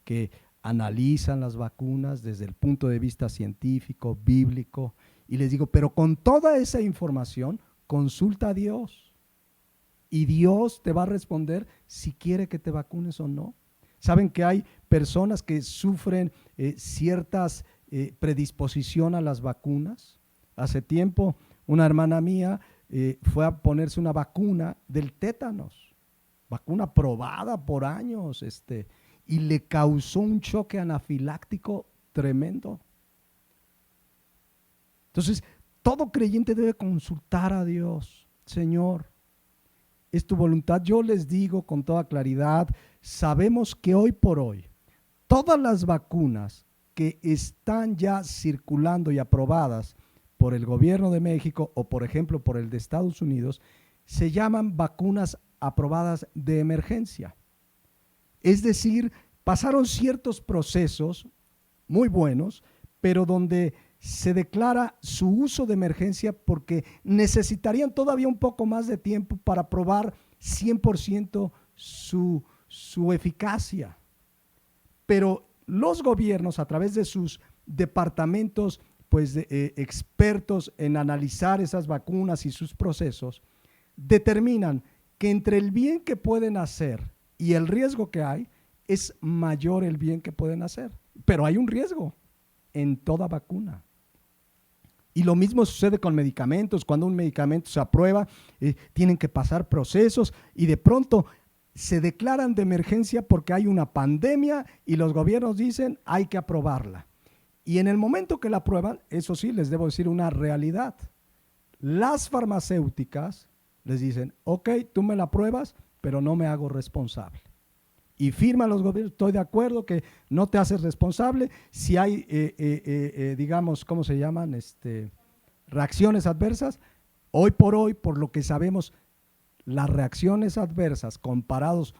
que analizan las vacunas desde el punto de vista científico, bíblico, y les digo: pero con toda esa información, consulta a Dios y Dios te va a responder si quiere que te vacunes o no. Saben que hay personas que sufren ciertas predisposición a las vacunas. Hace tiempo una hermana mía fue a ponerse una vacuna del tétanos, vacuna probada por años, y le causó un choque anafiláctico tremendo. Entonces, todo creyente debe consultar a Dios. Señor, ¿es tu voluntad? Yo les digo con toda claridad, sabemos que hoy por hoy, todas las vacunas que están ya circulando y aprobadas por el gobierno de México o por ejemplo por el de Estados Unidos, se llaman vacunas aprobadas de emergencia. Es decir, pasaron ciertos procesos muy buenos, pero donde se declara su uso de emergencia porque necesitarían todavía un poco más de tiempo para probar 100% su eficacia. Pero los gobiernos, a través de sus departamentos expertos en analizar esas vacunas y sus procesos, determinan que entre el bien que pueden hacer y el riesgo que hay, es mayor el bien que pueden hacer. Pero hay un riesgo en toda vacuna. Y lo mismo sucede con medicamentos. Cuando un medicamento se aprueba, tienen que pasar procesos y de pronto se declaran de emergencia porque hay una pandemia y los gobiernos dicen hay que aprobarla. Y en el momento que la aprueban, eso sí, les debo decir una realidad. Las farmacéuticas les dicen: ok, tú me la apruebas, pero no me hago responsable. Y firman los gobiernos: estoy de acuerdo que no te haces responsable. Si hay, digamos, ¿cómo se llaman? Reacciones adversas. Hoy por hoy, por lo que sabemos, las reacciones adversas comparados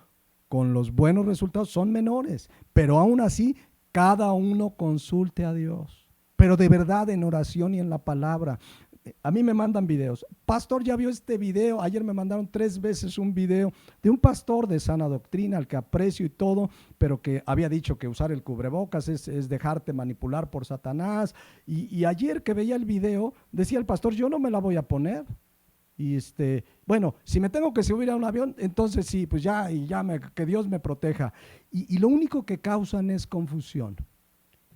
con los buenos resultados son menores. Pero aún así, cada uno consulte a Dios. Pero de verdad en oración y en la palabra. A mí me mandan videos. Pastor, ¿ya vio este video? Ayer me mandaron 3 veces un video de un pastor de sana doctrina, al que aprecio y todo, pero que había dicho que usar el cubrebocas es dejarte manipular por Satanás. Y ayer que veía el video, decía el pastor: yo no me la voy a poner. bueno, si me tengo que subir a un avión, entonces sí, pues ya, que Dios me proteja. Y lo único que causan es confusión.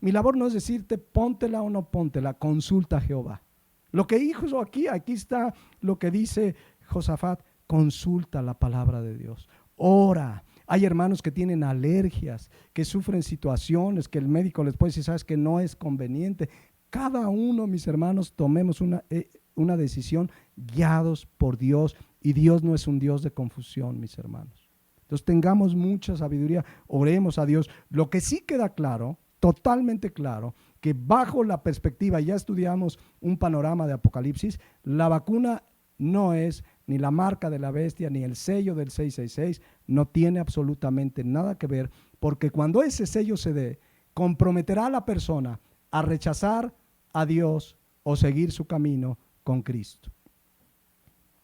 Mi labor no es decirte póntela o no póntela, consulta a Jehová. Lo que hizo aquí está lo que dice Josafat, consulta la palabra de Dios, ora. Hay hermanos que tienen alergias, que sufren situaciones que el médico les puede decir, sabes que no es conveniente. Cada uno, mis hermanos, tomemos una decisión guiados por Dios, y Dios no es un Dios de confusión, mis hermanos. Entonces tengamos mucha sabiduría, oremos a Dios. Lo que sí queda claro, totalmente claro, que bajo la perspectiva, ya estudiamos un panorama de Apocalipsis, la vacuna no es ni la marca de la bestia, ni el sello del 666, no tiene absolutamente nada que ver, porque cuando ese sello se dé, comprometerá a la persona a rechazar a Dios o seguir su camino con Cristo.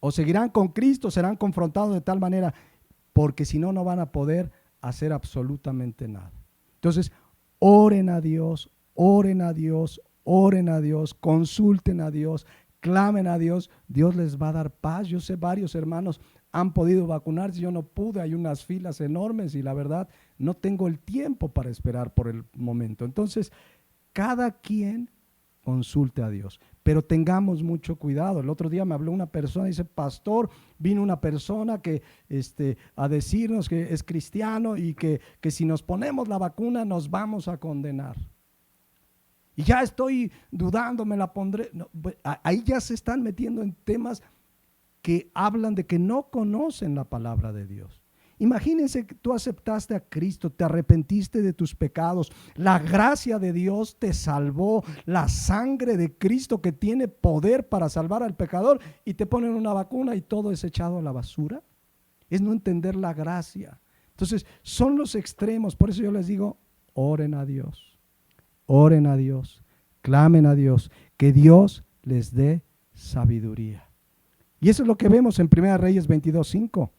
O seguirán con Cristo, serán confrontados de tal manera, porque si no, no van a poder hacer absolutamente nada. Entonces, oren a Dios, oren a Dios, oren a Dios, consulten a Dios, clamen a Dios, Dios les va a dar paz. Yo sé varios hermanos han podido vacunarse, yo no pude, hay unas filas enormes y la verdad no tengo el tiempo para esperar por el momento. Entonces, cada quien consulte a Dios, pero tengamos mucho cuidado. El otro día me habló una persona, dice, pastor, vino una persona que a decirnos que es cristiano y que si nos ponemos la vacuna nos vamos a condenar. Y ya estoy dudando, me la pondré. No, ahí ya se están metiendo en temas que hablan de que no conocen la palabra de Dios. Imagínense que tú aceptaste a Cristo, te arrepentiste de tus pecados, la gracia de Dios te salvó, la sangre de Cristo que tiene poder para salvar al pecador, y te ponen una vacuna y todo es echado a la basura. Es no entender la gracia. Entonces, son los extremos. Por eso yo les digo, oren a Dios. Oren a Dios, clamen a Dios, que Dios les dé sabiduría. Y eso es lo que vemos en 1 Reyes 22:5.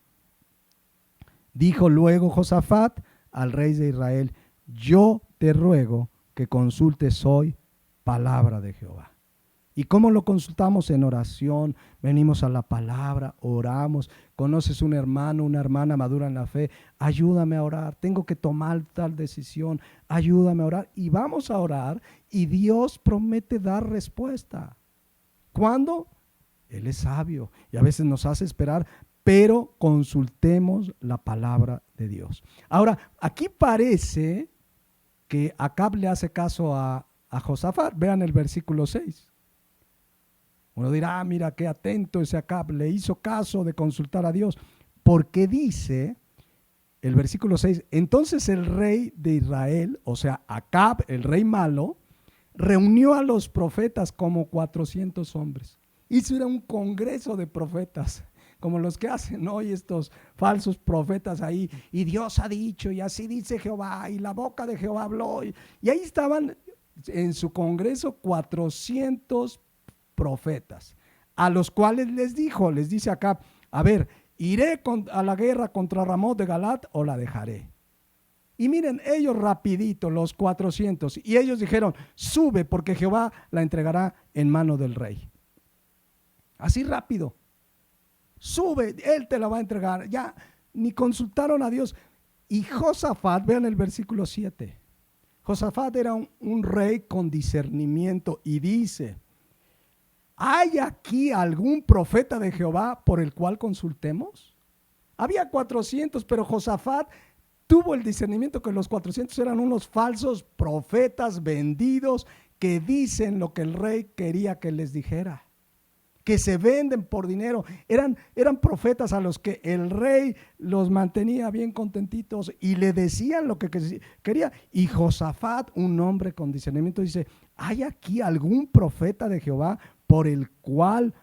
Dijo luego Josafat al rey de Israel, yo te ruego que consultes hoy palabra de Jehová. ¿Y cómo lo consultamos? En oración, venimos a la palabra, oramos. Conoces un hermano, una hermana madura en la fe, ayúdame a orar, tengo que tomar tal decisión, ayúdame a orar. Y vamos a orar y Dios promete dar respuesta. ¿Cuándo? Él es sabio y a veces nos hace esperar, pero consultemos la palabra de Dios. Ahora, aquí parece que Acab le hace caso a Josafat. Vean el versículo 6. Uno dirá, mira qué atento ese Acab, le hizo caso de consultar a Dios, porque dice el versículo 6, entonces el rey de Israel, o sea Acab, el rey malo, reunió a los profetas como 400 hombres. Hizo era un congreso de profetas, como los que hacen hoy estos falsos profetas ahí, y Dios ha dicho, y así dice Jehová, y la boca de Jehová habló, y ahí estaban en su congreso 400 profetas, a los cuales les dice Acab, a ver, ¿iré a la guerra contra Ramot de Galat o la dejaré? Y miren, ellos rapidito, los 400, y ellos dijeron, sube porque Jehová la entregará en mano del rey. Así rápido, sube, él te la va a entregar. Ya ni consultaron a Dios. Y Josafat, vean el versículo 7, Josafat era un rey con discernimiento y dice, ¿hay aquí algún profeta de Jehová por el cual consultemos? Había 400, pero Josafat tuvo el discernimiento que los 400 eran unos falsos profetas vendidos que dicen lo que el rey quería que les dijera, que se venden por dinero. Eran profetas a los que el rey los mantenía bien contentitos y le decían lo que quería. Y Josafat, un hombre con discernimiento, dice, ¿hay aquí algún profeta de Jehová por el cual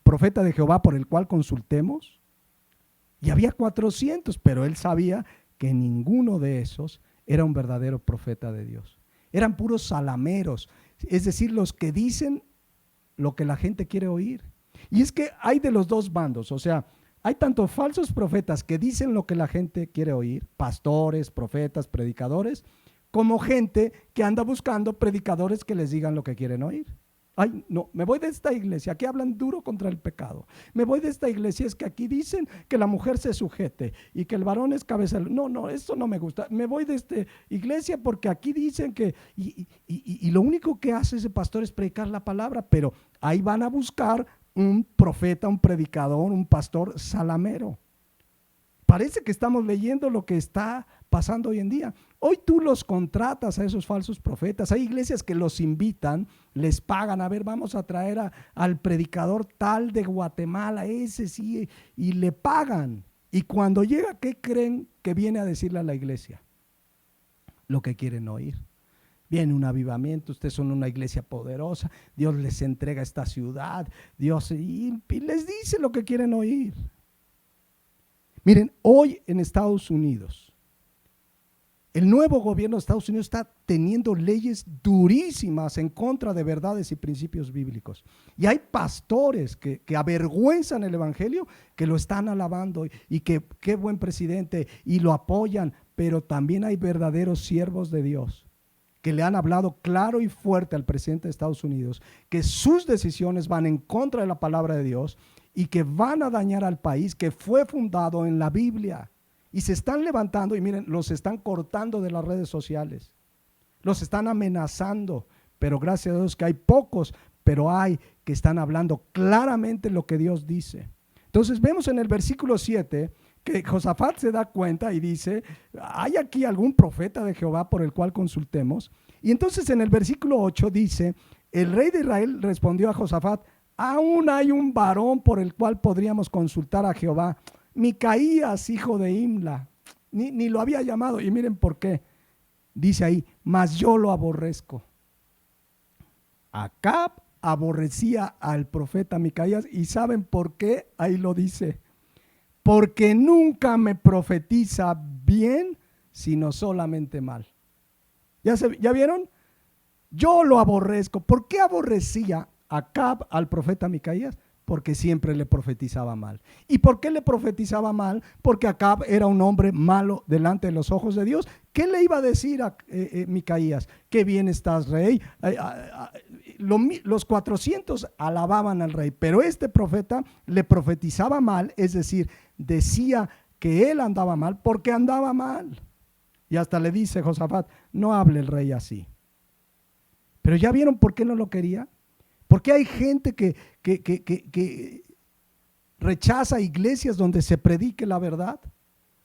profeta de Jehová por el cual consultemos? Y había 400, pero él sabía que ninguno de esos era un verdadero profeta de Dios. Eran puros salameros, es decir, los que dicen lo que la gente quiere oír. Y es que hay de los dos bandos, o sea, hay tanto falsos profetas que dicen lo que la gente quiere oír, pastores, profetas, predicadores, como gente que anda buscando predicadores que les digan lo que quieren oír. Ay, no, me voy de esta iglesia, aquí hablan duro contra el pecado. Me voy de esta iglesia, es que aquí dicen que la mujer se sujete y que el varón es cabeza. No, no, esto no me gusta. Me voy de esta iglesia porque aquí dicen que... Y lo único que hace ese pastor es predicar la palabra, pero ahí van a buscar un profeta, un predicador, un pastor salamero. Parece que estamos leyendo lo que está pasando hoy en día. Hoy tú los contratas a esos falsos profetas. Hay iglesias que los invitan, les pagan. A ver, vamos a traer al predicador tal de Guatemala, ese sí, y le pagan. Y cuando llega, ¿qué creen que viene a decirle a la iglesia? Lo que quieren oír. Viene un avivamiento, ustedes son una iglesia poderosa, Dios les entrega esta ciudad, Dios y les dice lo que quieren oír. Miren, hoy en Estados Unidos, el nuevo gobierno de Estados Unidos está teniendo leyes durísimas en contra de verdades y principios bíblicos. Y hay pastores que avergüenzan el evangelio, que lo están alabando y que qué buen presidente y lo apoyan, pero también hay verdaderos siervos de Dios que le han hablado claro y fuerte al presidente de Estados Unidos, que sus decisiones van en contra de la palabra de Dios y que van a dañar al país que fue fundado en la Biblia. Y se están levantando y miren, los están cortando de las redes sociales, los están amenazando, pero gracias a Dios que hay pocos, pero hay que están hablando claramente lo que Dios dice. Entonces vemos en el versículo 7 que Josafat se da cuenta y dice, ¿hay aquí algún profeta de Jehová por el cual consultemos? Y entonces en el versículo 8 dice, el rey de Israel respondió a Josafat, aún hay un varón por el cual podríamos consultar a Jehová, Micaías, hijo de Imla. Ni lo había llamado, y miren por qué. Dice ahí, mas yo lo aborrezco. Acab aborrecía al profeta Micaías, y ¿saben por qué? Ahí lo dice. Porque nunca me profetiza bien, sino solamente mal. ¿Ya vieron? Yo lo aborrezco. ¿Por qué aborrecía Acab al profeta Micaías? Porque siempre le profetizaba mal. ¿Y por qué le profetizaba mal? Porque Acab era un hombre malo delante de los ojos de Dios. ¿Qué le iba a decir a Micaías? Qué bien estás, rey. Los 400 alababan al rey, pero este profeta le profetizaba mal, es decir, decía que él andaba mal porque andaba mal. Y hasta le dice Josafat, no hable el rey así. Pero ¿ya vieron por qué no lo quería? Porque hay gente que rechaza iglesias donde se predique la verdad.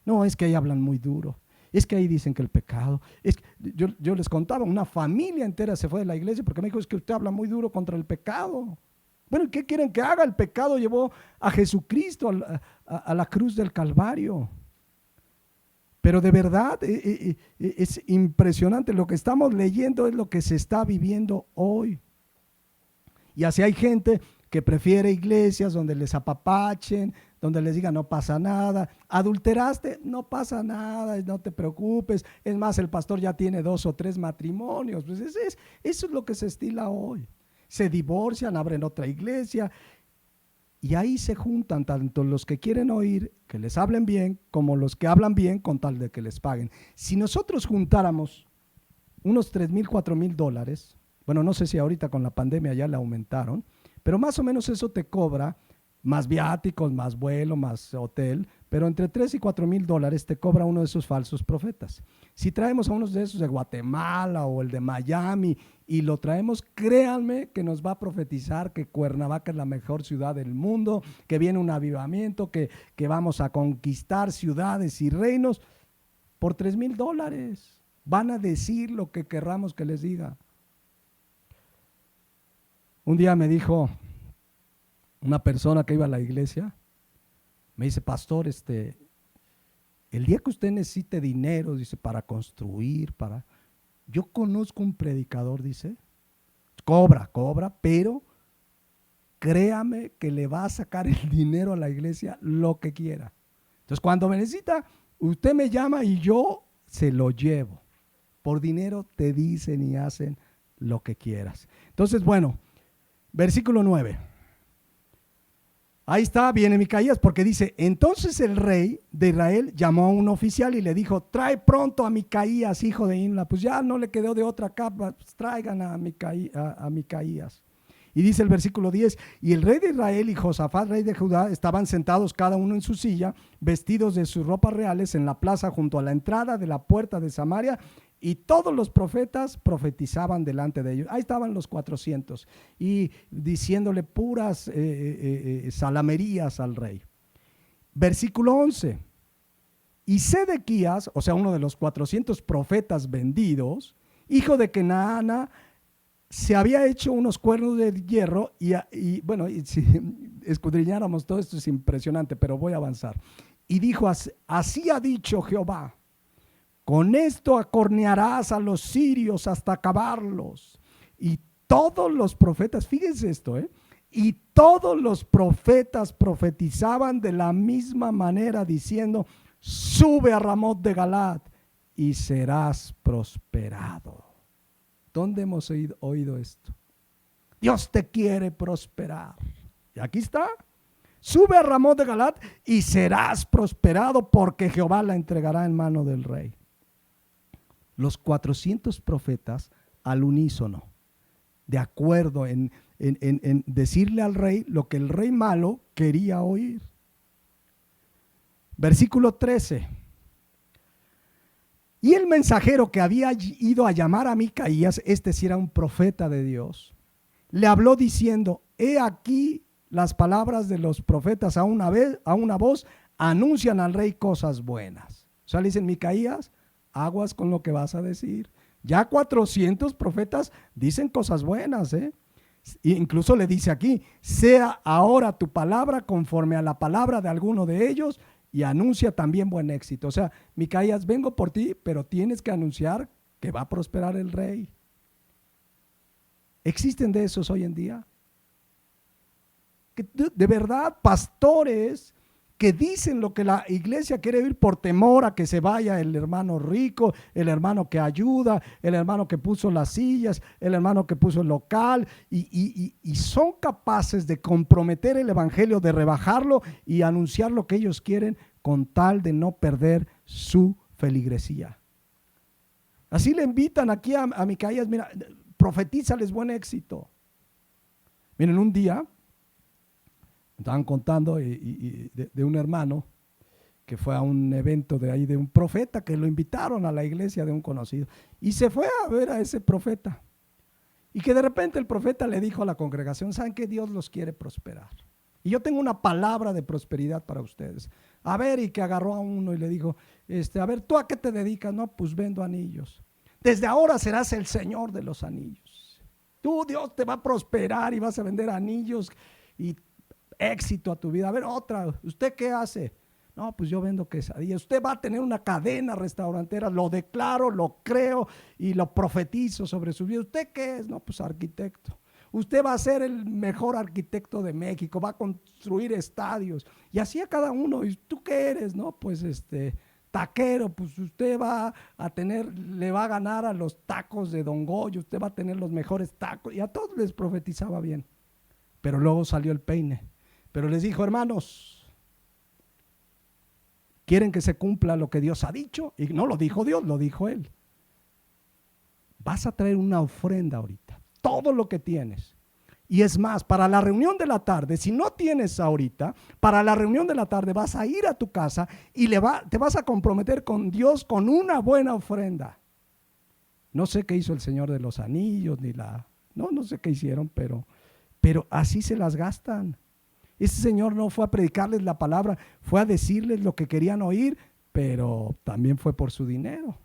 No, es que ahí hablan muy duro. Es que ahí dicen que el pecado. Yo les contaba, una familia entera se fue de la iglesia porque me dijo, es que usted habla muy duro contra el pecado. Bueno, ¿qué quieren que haga? El pecado llevó a Jesucristo a la cruz del Calvario. Pero de verdad es impresionante. Lo que estamos leyendo es lo que se está viviendo hoy. Y así hay gente que prefiere iglesias donde les apapachen, donde les digan no pasa nada. Adulteraste, no pasa nada, no te preocupes. Es más, el pastor ya tiene 2 o 3 matrimonios. Pues eso es lo que se estila hoy. Se divorcian, abren otra iglesia y ahí se juntan tanto los que quieren oír, que les hablen bien, como los que hablan bien con tal de que les paguen. Si nosotros juntáramos unos $3,000, $4,000, bueno, no sé si ahorita con la pandemia ya le aumentaron, pero más o menos eso te cobra más viáticos, más vuelo, más hotel, pero entre $3,000 y $4,000 te cobra uno de esos falsos profetas. Si traemos a unos de esos de Guatemala o el de Miami y lo traemos, créanme que nos va a profetizar que Cuernavaca es la mejor ciudad del mundo, que viene un avivamiento, que vamos a conquistar ciudades y reinos por $3,000. Van a decir lo que querramos que les diga. Un día me dijo una persona que iba a la iglesia, me dice, pastor, el día que usted necesite dinero, dice, para construir, yo conozco un predicador, dice, cobra, pero créame que le va a sacar el dinero a la iglesia lo que quiera. Entonces, cuando me necesita, usted me llama y yo se lo llevo. Por dinero te dicen y hacen lo que quieras. Entonces, bueno, versículo 9. Ahí está, viene Micaías, porque dice, entonces el rey de Israel llamó a un oficial y le dijo, trae pronto a Micaías, hijo de Imla. Pues ya no le quedó de otra capa, pues traigan a Micaías. Y dice el versículo 10, y el rey de Israel y Josafat, rey de Judá, estaban sentados cada uno en su silla, vestidos de sus ropas reales en la plaza junto a la entrada de la puerta de Samaria, y todos los profetas profetizaban delante de ellos. Ahí estaban los 400 y diciéndole puras salamerías al rey. Versículo 11. Y Sedequías, o sea, uno de los 400 profetas vendidos, hijo de Kenaana, se había hecho unos cuernos de hierro y bueno, y si escudriñáramos todo esto es impresionante, pero voy a avanzar. Y dijo, así ha dicho Jehová, con esto acornearás a los sirios hasta acabarlos. Y todos los profetas, fíjense esto, y todos los profetas profetizaban de la misma manera diciendo, sube a Ramot de Galad y serás prosperado. ¿Dónde hemos oído esto? Dios te quiere prosperar. Y aquí está. Sube a Ramot de Galad y serás prosperado porque Jehová la entregará en mano del rey. Los 400 profetas al unísono, de acuerdo en decirle al rey lo que el rey malo quería oír. Versículo 13. Y el mensajero que había ido a llamar a Micaías, este sí era un profeta de Dios, le habló diciendo, he aquí las palabras de los profetas a una voz anuncian al rey cosas buenas. O sea, le dicen, Micaías, aguas con lo que vas a decir. Ya 400 profetas dicen cosas buenas, E incluso le dice aquí, sea ahora tu palabra conforme a la palabra de alguno de ellos y anuncia también buen éxito. O sea, Micaías, vengo por ti, pero tienes que anunciar que va a prosperar el rey. ¿Existen de esos hoy en día? Que de verdad, pastores que dicen lo que la iglesia quiere oír por temor a que se vaya el hermano rico, el hermano que ayuda, el hermano que puso las sillas, el hermano que puso el local, y son capaces de comprometer el evangelio, de rebajarlo y anunciar lo que ellos quieren con tal de no perder su feligresía. Así le invitan aquí a Micaías, mira, profetízales buen éxito. Miren, un día estaban contando de un hermano que fue a un evento de ahí de un profeta que lo invitaron a la iglesia de un conocido y se fue a ver a ese profeta y que de repente el profeta le dijo a la congregación, ¿saben que Dios los quiere prosperar? Y yo tengo una palabra de prosperidad para ustedes. A ver, y que agarró a uno y le dijo, a ver, ¿tú a qué te dedicas? No, pues vendo anillos. Desde ahora serás el señor de los anillos. Tú, Dios te va a prosperar y vas a vender anillos y éxito a tu vida. A ver, otra, ¿usted qué hace? No, pues yo vendo quesadillas. Usted va a tener una cadena restaurantera, lo declaro, lo creo y lo profetizo sobre su vida. ¿Usted qué es? No, pues arquitecto. Usted va a ser el mejor arquitecto de México, va a construir estadios. Y así a cada uno. ¿Y tú qué eres? No, pues taquero, pues usted va a tener, le va a ganar a los tacos de Don Goyo, usted va a tener los mejores tacos. Y a todos les profetizaba bien. Pero luego salió el peine. Pero les dijo, hermanos, ¿quieren que se cumpla lo que Dios ha dicho? Y no lo dijo Dios, lo dijo él. Vas a traer una ofrenda ahorita, todo lo que tienes. Y es más, para la reunión de la tarde, si no tienes ahorita, para la reunión de la tarde vas a ir a tu casa y te vas a comprometer con Dios con una buena ofrenda. No sé qué hizo el Señor de los Anillos, no sé qué hicieron, pero así se las gastan. Ese señor no fue a predicarles la palabra, fue a decirles lo que querían oír, pero también fue por su dinero.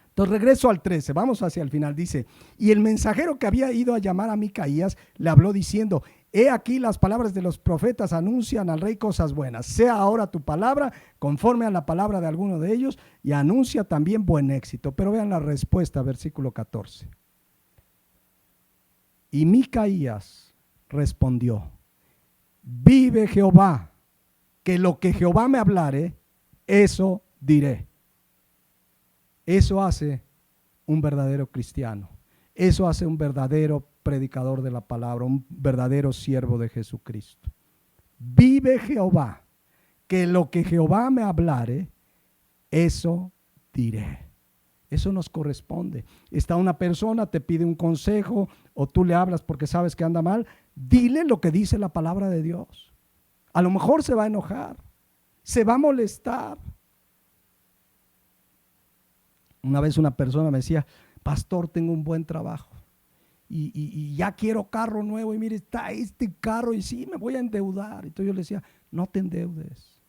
Entonces regreso al 13, vamos hacia el final, dice, y el mensajero que había ido a llamar a Micaías le habló diciendo, he aquí las palabras de los profetas anuncian al rey cosas buenas, sea ahora tu palabra conforme a la palabra de alguno de ellos y anuncia también buen éxito. Pero vean la respuesta, versículo 14. Y Micaías respondió, vive Jehová, que lo que Jehová me hablare, eso diré. Eso hace un verdadero cristiano. Eso hace un verdadero predicador de la palabra, un verdadero siervo de Jesucristo. Vive Jehová, que lo que Jehová me hablare, eso diré. Eso nos corresponde. Está una persona, te pide un consejo, o tú le hablas porque sabes que anda mal, dile lo que dice la palabra de Dios. A lo mejor se va a enojar, se va a molestar. Una vez una persona me decía, pastor, tengo un buen trabajo y ya quiero carro nuevo y mire, está este carro y sí, me voy a endeudar. Entonces yo le decía, no te endeudes,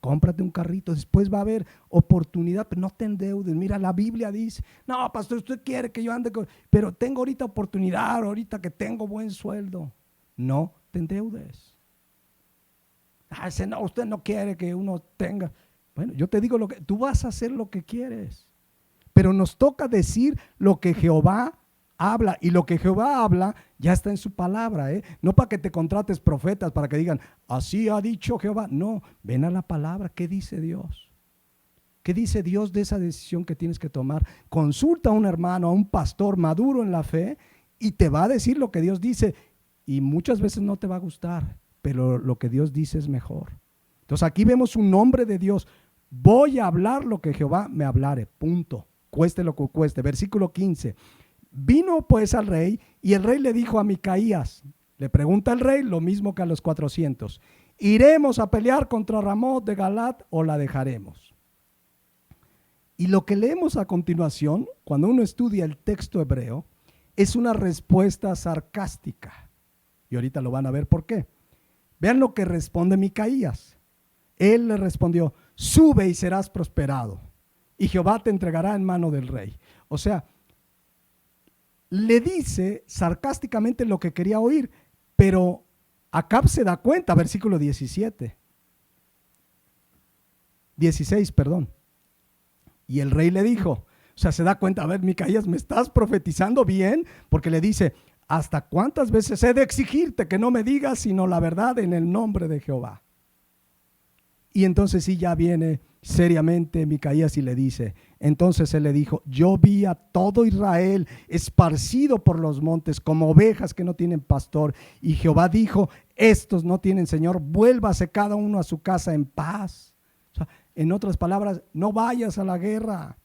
cómprate un carrito, después va a haber oportunidad, pero no te endeudes. Mira, la Biblia dice, no, pastor, usted quiere que yo ande pero tengo ahorita oportunidad, ahorita que tengo buen sueldo. No te endeudes. No, usted no quiere que uno tenga. Bueno, yo te digo tú vas a hacer lo que quieres. Pero nos toca decir lo que Jehová habla, y lo que Jehová habla ya está en su palabra, no para que te contrates profetas, para que digan, así ha dicho Jehová. No, ven a la palabra, ¿qué dice Dios? ¿Qué dice Dios de esa decisión que tienes que tomar? Consulta a un hermano, a un pastor maduro en la fe, y te va a decir lo que Dios dice, y muchas veces no te va a gustar, pero lo que Dios dice es mejor. Entonces aquí vemos un hombre de Dios, voy a hablar lo que Jehová me hablare, punto. Cueste lo que cueste. Versículo 15. Vino pues al rey, y el rey le dijo a Micaías, le pregunta al rey lo mismo que a los 400, ¿iremos a pelear contra Ramot de Galat o la dejaremos? Y lo que leemos a continuación, cuando uno estudia el texto hebreo, es una respuesta sarcástica. Y ahorita lo van a ver por qué. Vean lo que responde Micaías. Él le respondió, sube y serás prosperado, y Jehová te entregará en mano del rey. O sea, le dice sarcásticamente lo que quería oír, pero Acab se da cuenta, versículo 16, perdón. Y el rey le dijo, o sea, se da cuenta, a ver, Micaías, ¿me estás profetizando bien? Porque le dice, ¿hasta cuántas veces he de exigirte que no me digas sino la verdad en el nombre de Jehová? Y entonces sí, ya viene seriamente Micaías y le dice, entonces él le dijo, yo vi a todo Israel esparcido por los montes como ovejas que no tienen pastor, y Jehová dijo, estos no tienen señor, vuélvase cada uno a su casa en paz. O sea, en otras palabras, no vayas a la guerra.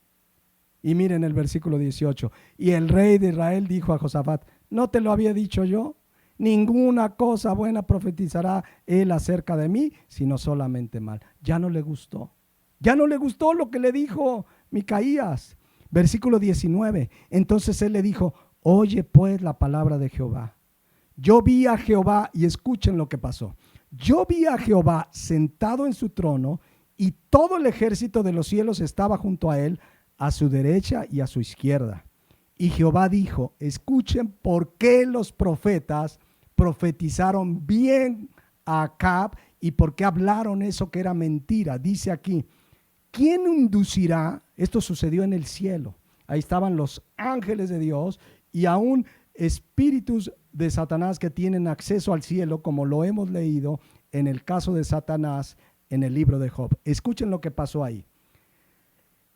Y miren el versículo 18, y el rey de Israel dijo a Josafat, ¿no te lo había dicho yo? Ninguna cosa buena profetizará él acerca de mí, sino solamente mal. Ya no le gustó. Ya no le gustó lo que le dijo Micaías. Versículo 19. Entonces él le dijo, oye pues la palabra de Jehová. Yo vi a Jehová, y escuchen lo que pasó. Yo vi a Jehová sentado en su trono, y todo el ejército de los cielos estaba junto a él, a su derecha y a su izquierda. Y Jehová dijo, escuchen por qué los profetas profetizaron bien a Acab y por qué hablaron eso que era mentira. Dice aquí, ¿quién inducirá? Esto sucedió en el cielo. Ahí estaban los ángeles de Dios y aún espíritus de Satanás que tienen acceso al cielo, como lo hemos leído en el caso de Satanás en el libro de Job. Escuchen lo que pasó ahí.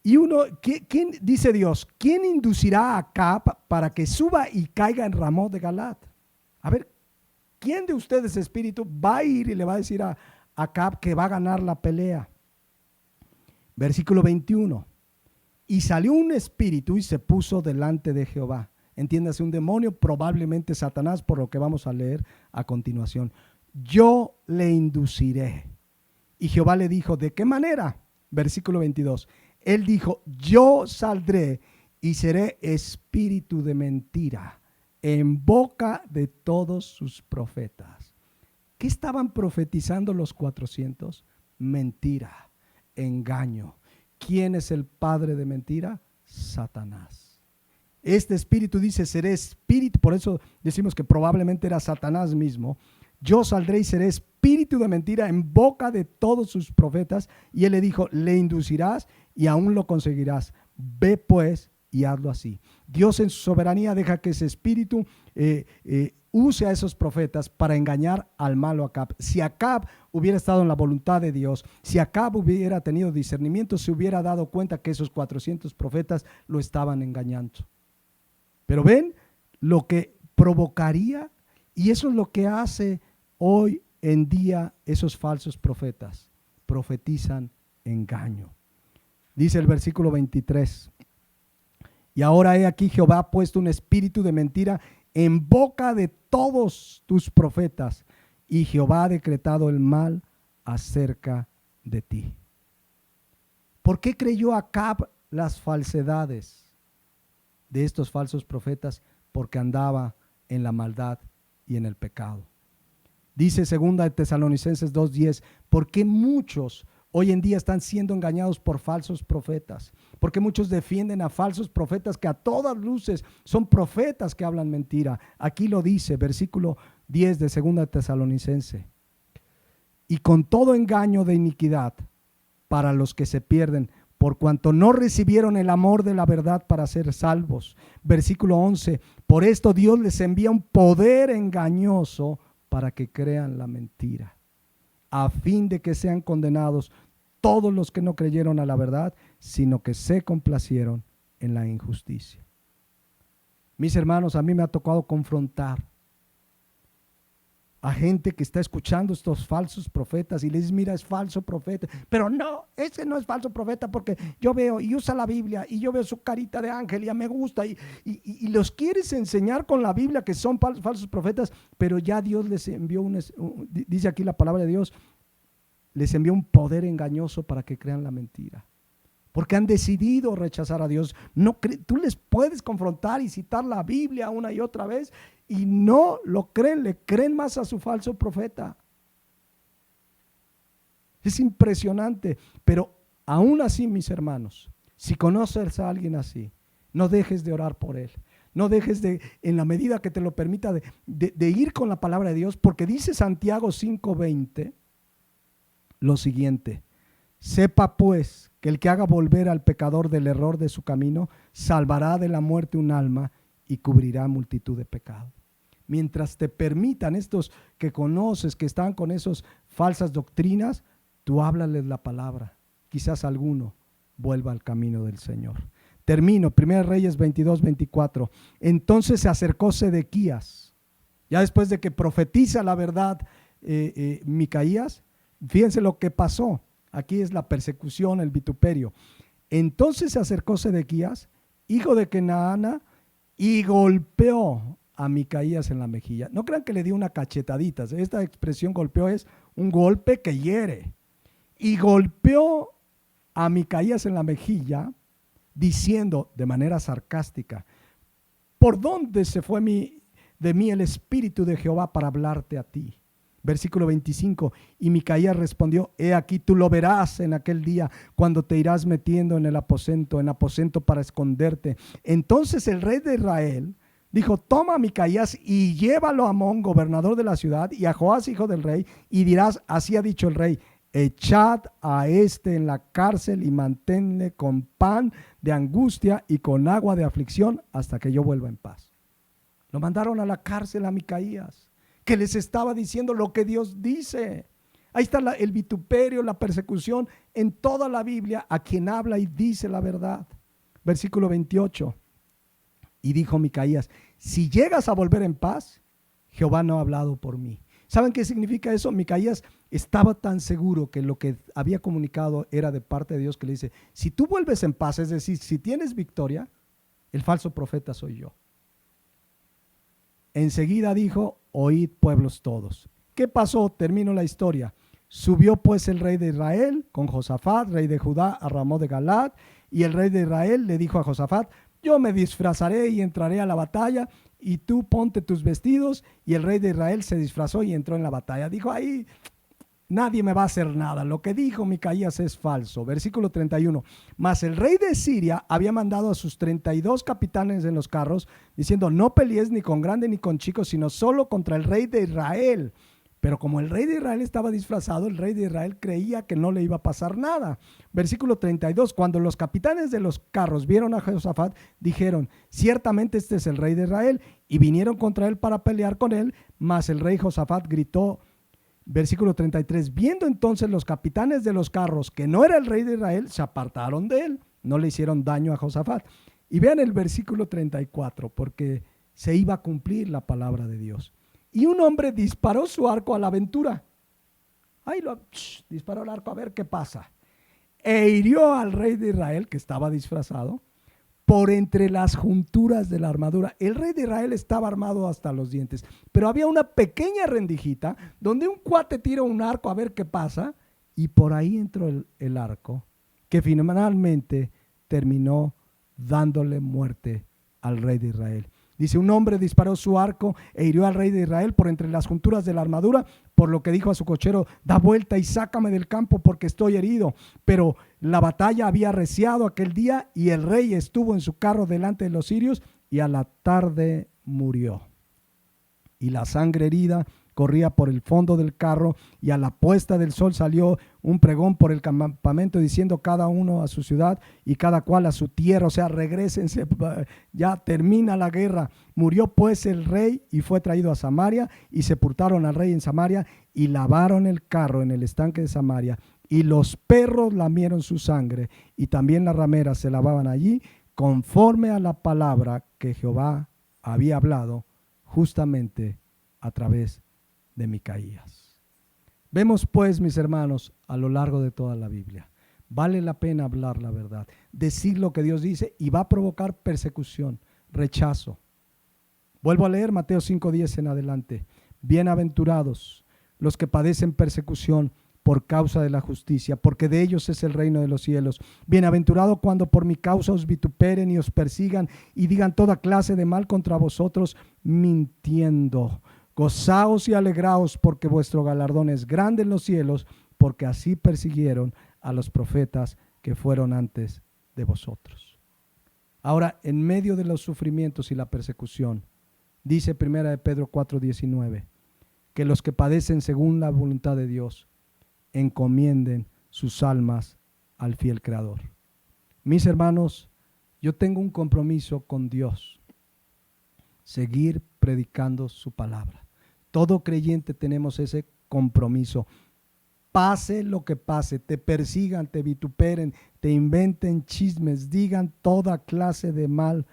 Y ¿quién dice Dios? ¿Quién inducirá a Acab para que suba y caiga en Ramot de Galat? A ver, ¿quién de ustedes, espíritu, va a ir y le va a decir a Acab que va a ganar la pelea? Versículo 21. Y salió un espíritu y se puso delante de Jehová. Entiéndase, un demonio, probablemente Satanás, por lo que vamos a leer a continuación. Yo le induciré. Y Jehová le dijo, ¿de qué manera? Versículo 22. Él dijo, yo saldré y seré espíritu de mentira en boca de todos sus profetas. ¿Qué estaban profetizando los 400? Mentira, engaño. ¿Quién es el padre de mentira? Satanás. Este espíritu dice, seré espíritu, por eso decimos que probablemente era Satanás mismo. Yo saldré y seré espíritu de mentira en boca de todos sus profetas. Y él le dijo, le inducirás y aún lo conseguirás. Ve pues y hazlo así. Dios en su soberanía deja que ese espíritu use a esos profetas para engañar al malo Acab. Si Acab hubiera estado en la voluntad de Dios, si Acab hubiera tenido discernimiento, se hubiera dado cuenta que esos 400 profetas lo estaban engañando. Pero ven lo que provocaría, y eso es lo que hace hoy en día esos falsos profetas. Profetizan engaño. Dice el versículo 23. Y ahora he aquí Jehová ha puesto un espíritu de mentira en boca de todos tus profetas, y Jehová ha decretado el mal acerca de ti. ¿Por qué creyó Acab las falsedades de estos falsos profetas? Porque andaba en la maldad y en el pecado. Dice 2 de Tesalonicenses 2:10, ¿por qué muchos hoy en día están siendo engañados por falsos profetas? Porque muchos defienden a falsos profetas que a todas luces son profetas que hablan mentira. Aquí lo dice, versículo 10 de 2 de Tesalonicense. Y con todo engaño de iniquidad para los que se pierden, por cuanto no recibieron el amor de la verdad para ser salvos. Versículo 11, por esto Dios les envía un poder engañoso para que crean la mentira, a fin de que sean condenados todos los que no creyeron a la verdad, sino que se complacieron en la injusticia. Mis hermanos, a mí me ha tocado confrontar a gente que está escuchando estos falsos profetas y les dice, mira, es falso profeta, pero no, ese no es falso profeta porque yo veo y usa la Biblia y yo veo su carita de ángel y ya me gusta y los quieres enseñar con la Biblia que son falsos profetas, pero ya Dios les envió, dice aquí la palabra de Dios, les envió un poder engañoso para que crean la mentira. Porque han decidido rechazar a Dios. No, tú les puedes confrontar y citar la Biblia una y otra vez y no lo creen, le creen más a su falso profeta. Es impresionante, pero aún así, mis hermanos, si conoces a alguien así, no dejes de orar por él. No dejes de, en la medida que te lo permita, de ir con la palabra de Dios, porque dice Santiago 5:20 lo siguiente: sepa pues que el que haga volver al pecador del error de su camino, salvará de la muerte un alma y cubrirá multitud de pecados. Mientras te permitan estos que conoces, que están con esas falsas doctrinas, tú háblales la palabra. Quizás alguno vuelva al camino del Señor. Termino, 1 Reyes 22:24. Entonces se acercó Sedequías, ya después de que profetiza la verdad Micaías, fíjense lo que pasó. Aquí es la persecución, el vituperio. Entonces se acercó Sedequías, hijo de Kenaana, y golpeó a Micaías en la mejilla. No crean que le dio una cachetadita. Esta expresión golpeó es un golpe que hiere. Y golpeó a Micaías en la mejilla, diciendo de manera sarcástica: ¿por dónde se fue de mí el espíritu de Jehová para hablarte a ti? Versículo 25, y Micaías respondió: he aquí tú lo verás en aquel día, cuando te irás metiendo en aposento para esconderte. Entonces el rey de Israel dijo: toma a Micaías y llévalo a Amón, gobernador de la ciudad, y a Joás, hijo del rey, y dirás: así ha dicho el rey, echad a este en la cárcel y manténle con pan de angustia y con agua de aflicción hasta que yo vuelva en paz. Lo mandaron a la cárcel a Micaías, que les estaba diciendo lo que Dios dice. Ahí está el vituperio, la persecución en toda la Biblia a quien habla y dice la verdad. Versículo 28. Y dijo Micaías: si llegas a volver en paz, Jehová no ha hablado por mí. ¿Saben qué significa eso? Micaías estaba tan seguro que lo que había comunicado era de parte de Dios, que le dice: si tú vuelves en paz, es decir, si tienes victoria, el falso profeta soy yo. Enseguida dijo: oíd pueblos todos. ¿Qué pasó? Termino la historia. Subió pues el rey de Israel con Josafat, rey de Judá, a Ramot de Galaad, y el rey de Israel le dijo a Josafat: yo me disfrazaré y entraré a la batalla, y tú ponte tus vestidos. Y el rey de Israel se disfrazó y entró en la batalla. Dijo: ahí nadie me va a hacer nada. Lo que dijo Micaías es falso. Versículo 31. Mas el rey de Siria había mandado a sus 32 capitanes en los carros, diciendo: no pelees ni con grande ni con chico, sino solo contra el rey de Israel. Pero como el rey de Israel estaba disfrazado, el rey de Israel creía que no le iba a pasar nada. Versículo 32. Cuando los capitanes de los carros vieron a Josafat, dijeron: ciertamente este es el rey de Israel. Y vinieron contra él para pelear con él. Mas el rey Josafat gritó. Versículo 33. Viendo entonces los capitanes de los carros que no era el rey de Israel, se apartaron de él. No le hicieron daño a Josafat. Y vean el versículo 34, porque se iba a cumplir la palabra de Dios. Y un hombre disparó su arco a la aventura. Disparó el arco a ver qué pasa. E hirió al rey de Israel, que estaba disfrazado, por entre las junturas de la armadura. El rey de Israel estaba armado hasta los dientes, pero había una pequeña rendijita donde un cuate tira un arco a ver qué pasa, y por ahí entró el arco, que finalmente terminó dándole muerte al rey de Israel. Dice, un hombre disparó su arco e hirió al rey de Israel por entre las junturas de la armadura, por lo que dijo a su cochero, da vuelta y sácame del campo porque estoy herido. Pero la batalla había arreciado aquel día y el rey estuvo en su carro delante de los sirios y a la tarde murió. Y la sangre herida corría por el fondo del carro, y a la puesta del sol salió un pregón por el campamento diciendo cada uno a su ciudad y cada cual a su tierra, o sea, regrésense, ya termina la guerra. Murió pues el rey y fue traído a Samaria, y sepultaron al rey en Samaria y lavaron el carro en el estanque de Samaria, y los perros lamieron su sangre, y también las rameras se lavaban allí, conforme a la palabra que Jehová había hablado justamente a través de Micaías. Vemos pues, mis hermanos, a lo largo de toda la Biblia, vale la pena hablar la verdad, decir lo que Dios dice, y va a provocar persecución, rechazo. Vuelvo a leer Mateo 5:10 en adelante. Bienaventurados los que padecen persecución por causa de la justicia, porque de ellos es el reino de los cielos. Bienaventurado cuando por mi causa os vituperen y os persigan y digan toda clase de mal contra vosotros, mintiendo. Gozaos y alegraos, porque vuestro galardón es grande en los cielos, porque así persiguieron a los profetas que fueron antes de vosotros. Ahora, en medio de los sufrimientos y la persecución, dice 1 de Pedro 4:19, que los que padecen según la voluntad de Dios encomienden sus almas al fiel Creador. Mis hermanos, yo tengo un compromiso con Dios: seguir predicando su palabra. Todo creyente tenemos ese compromiso. Pase lo que pase, te persigan, te vituperen, te inventen chismes, digan toda clase de mal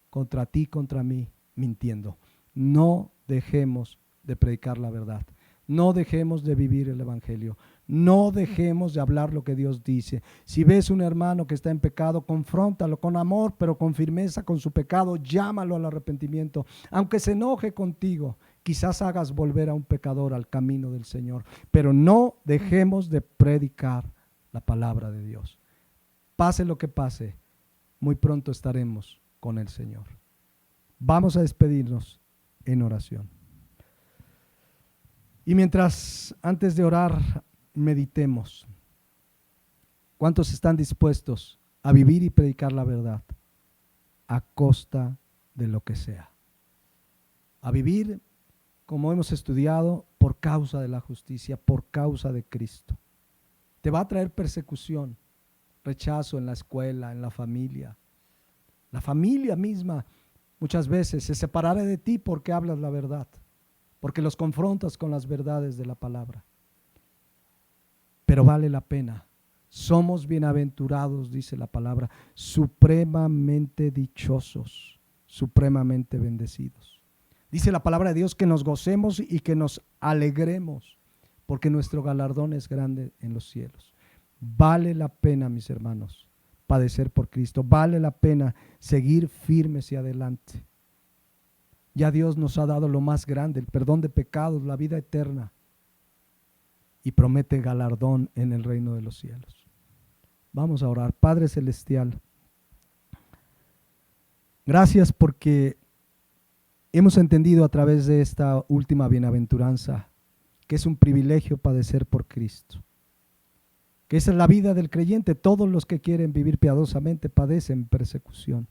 contra ti, contra mí, mintiendo. No dejemos de predicar la verdad. No dejemos de vivir el evangelio. No dejemos de hablar lo que Dios dice. Si ves un hermano que está en pecado, confróntalo con amor, pero con firmeza con su pecado. Llámalo al arrepentimiento. Aunque se enoje contigo, quizás hagas volver a un pecador al camino del Señor. Pero no dejemos de predicar la palabra de Dios. Pase lo que pase, muy pronto estaremos con el Señor. Vamos a despedirnos en oración. Y mientras, antes de orar, meditemos. ¿Cuántos están dispuestos a vivir y predicar la verdad a costa de lo que sea? A vivir, como hemos estudiado, por causa de la justicia, por causa de Cristo. Te va a traer persecución, rechazo en la escuela, en la familia. La familia misma muchas veces se separará de ti porque hablas la verdad, porque los confrontas con las verdades de la palabra. Pero vale la pena. Somos bienaventurados, dice la palabra, supremamente dichosos, supremamente bendecidos. Dice la palabra de Dios que nos gocemos y que nos alegremos, porque nuestro galardón es grande en los cielos. Vale la pena, mis hermanos, padecer por Cristo. Vale la pena seguir firmes y adelante. Ya Dios nos ha dado lo más grande, el perdón de pecados, la vida eterna, y promete galardón en el reino de los cielos. Vamos a orar. Padre Celestial, gracias porque hemos entendido a través de esta última bienaventuranza que es un privilegio padecer por Cristo, que esa es la vida del creyente. Todos los que quieren vivir piadosamente padecen persecución.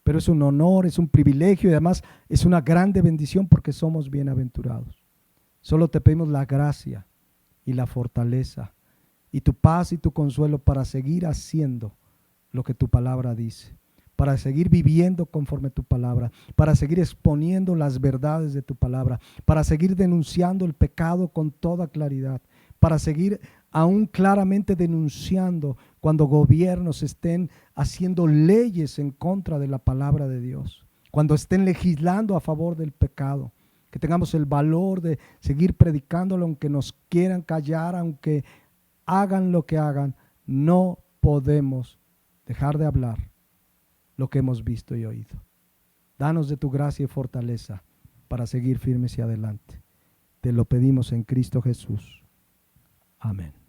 Pero es un honor, es un privilegio y además es una grande bendición porque somos bienaventurados. Solo te pedimos la gracia y la fortaleza y tu paz y tu consuelo para seguir haciendo lo que tu palabra dice, para seguir viviendo conforme tu palabra, para seguir exponiendo las verdades de tu palabra, para seguir denunciando el pecado con toda claridad, para seguir aún claramente denunciando cuando gobiernos estén haciendo leyes en contra de la palabra de Dios, cuando estén legislando a favor del pecado, que tengamos el valor de seguir predicándolo aunque nos quieran callar, aunque hagan lo que hagan. No podemos dejar de hablar lo que hemos visto y oído. Danos de tu gracia y fortaleza para seguir firmes y adelante. Te lo pedimos en Cristo Jesús. Amén.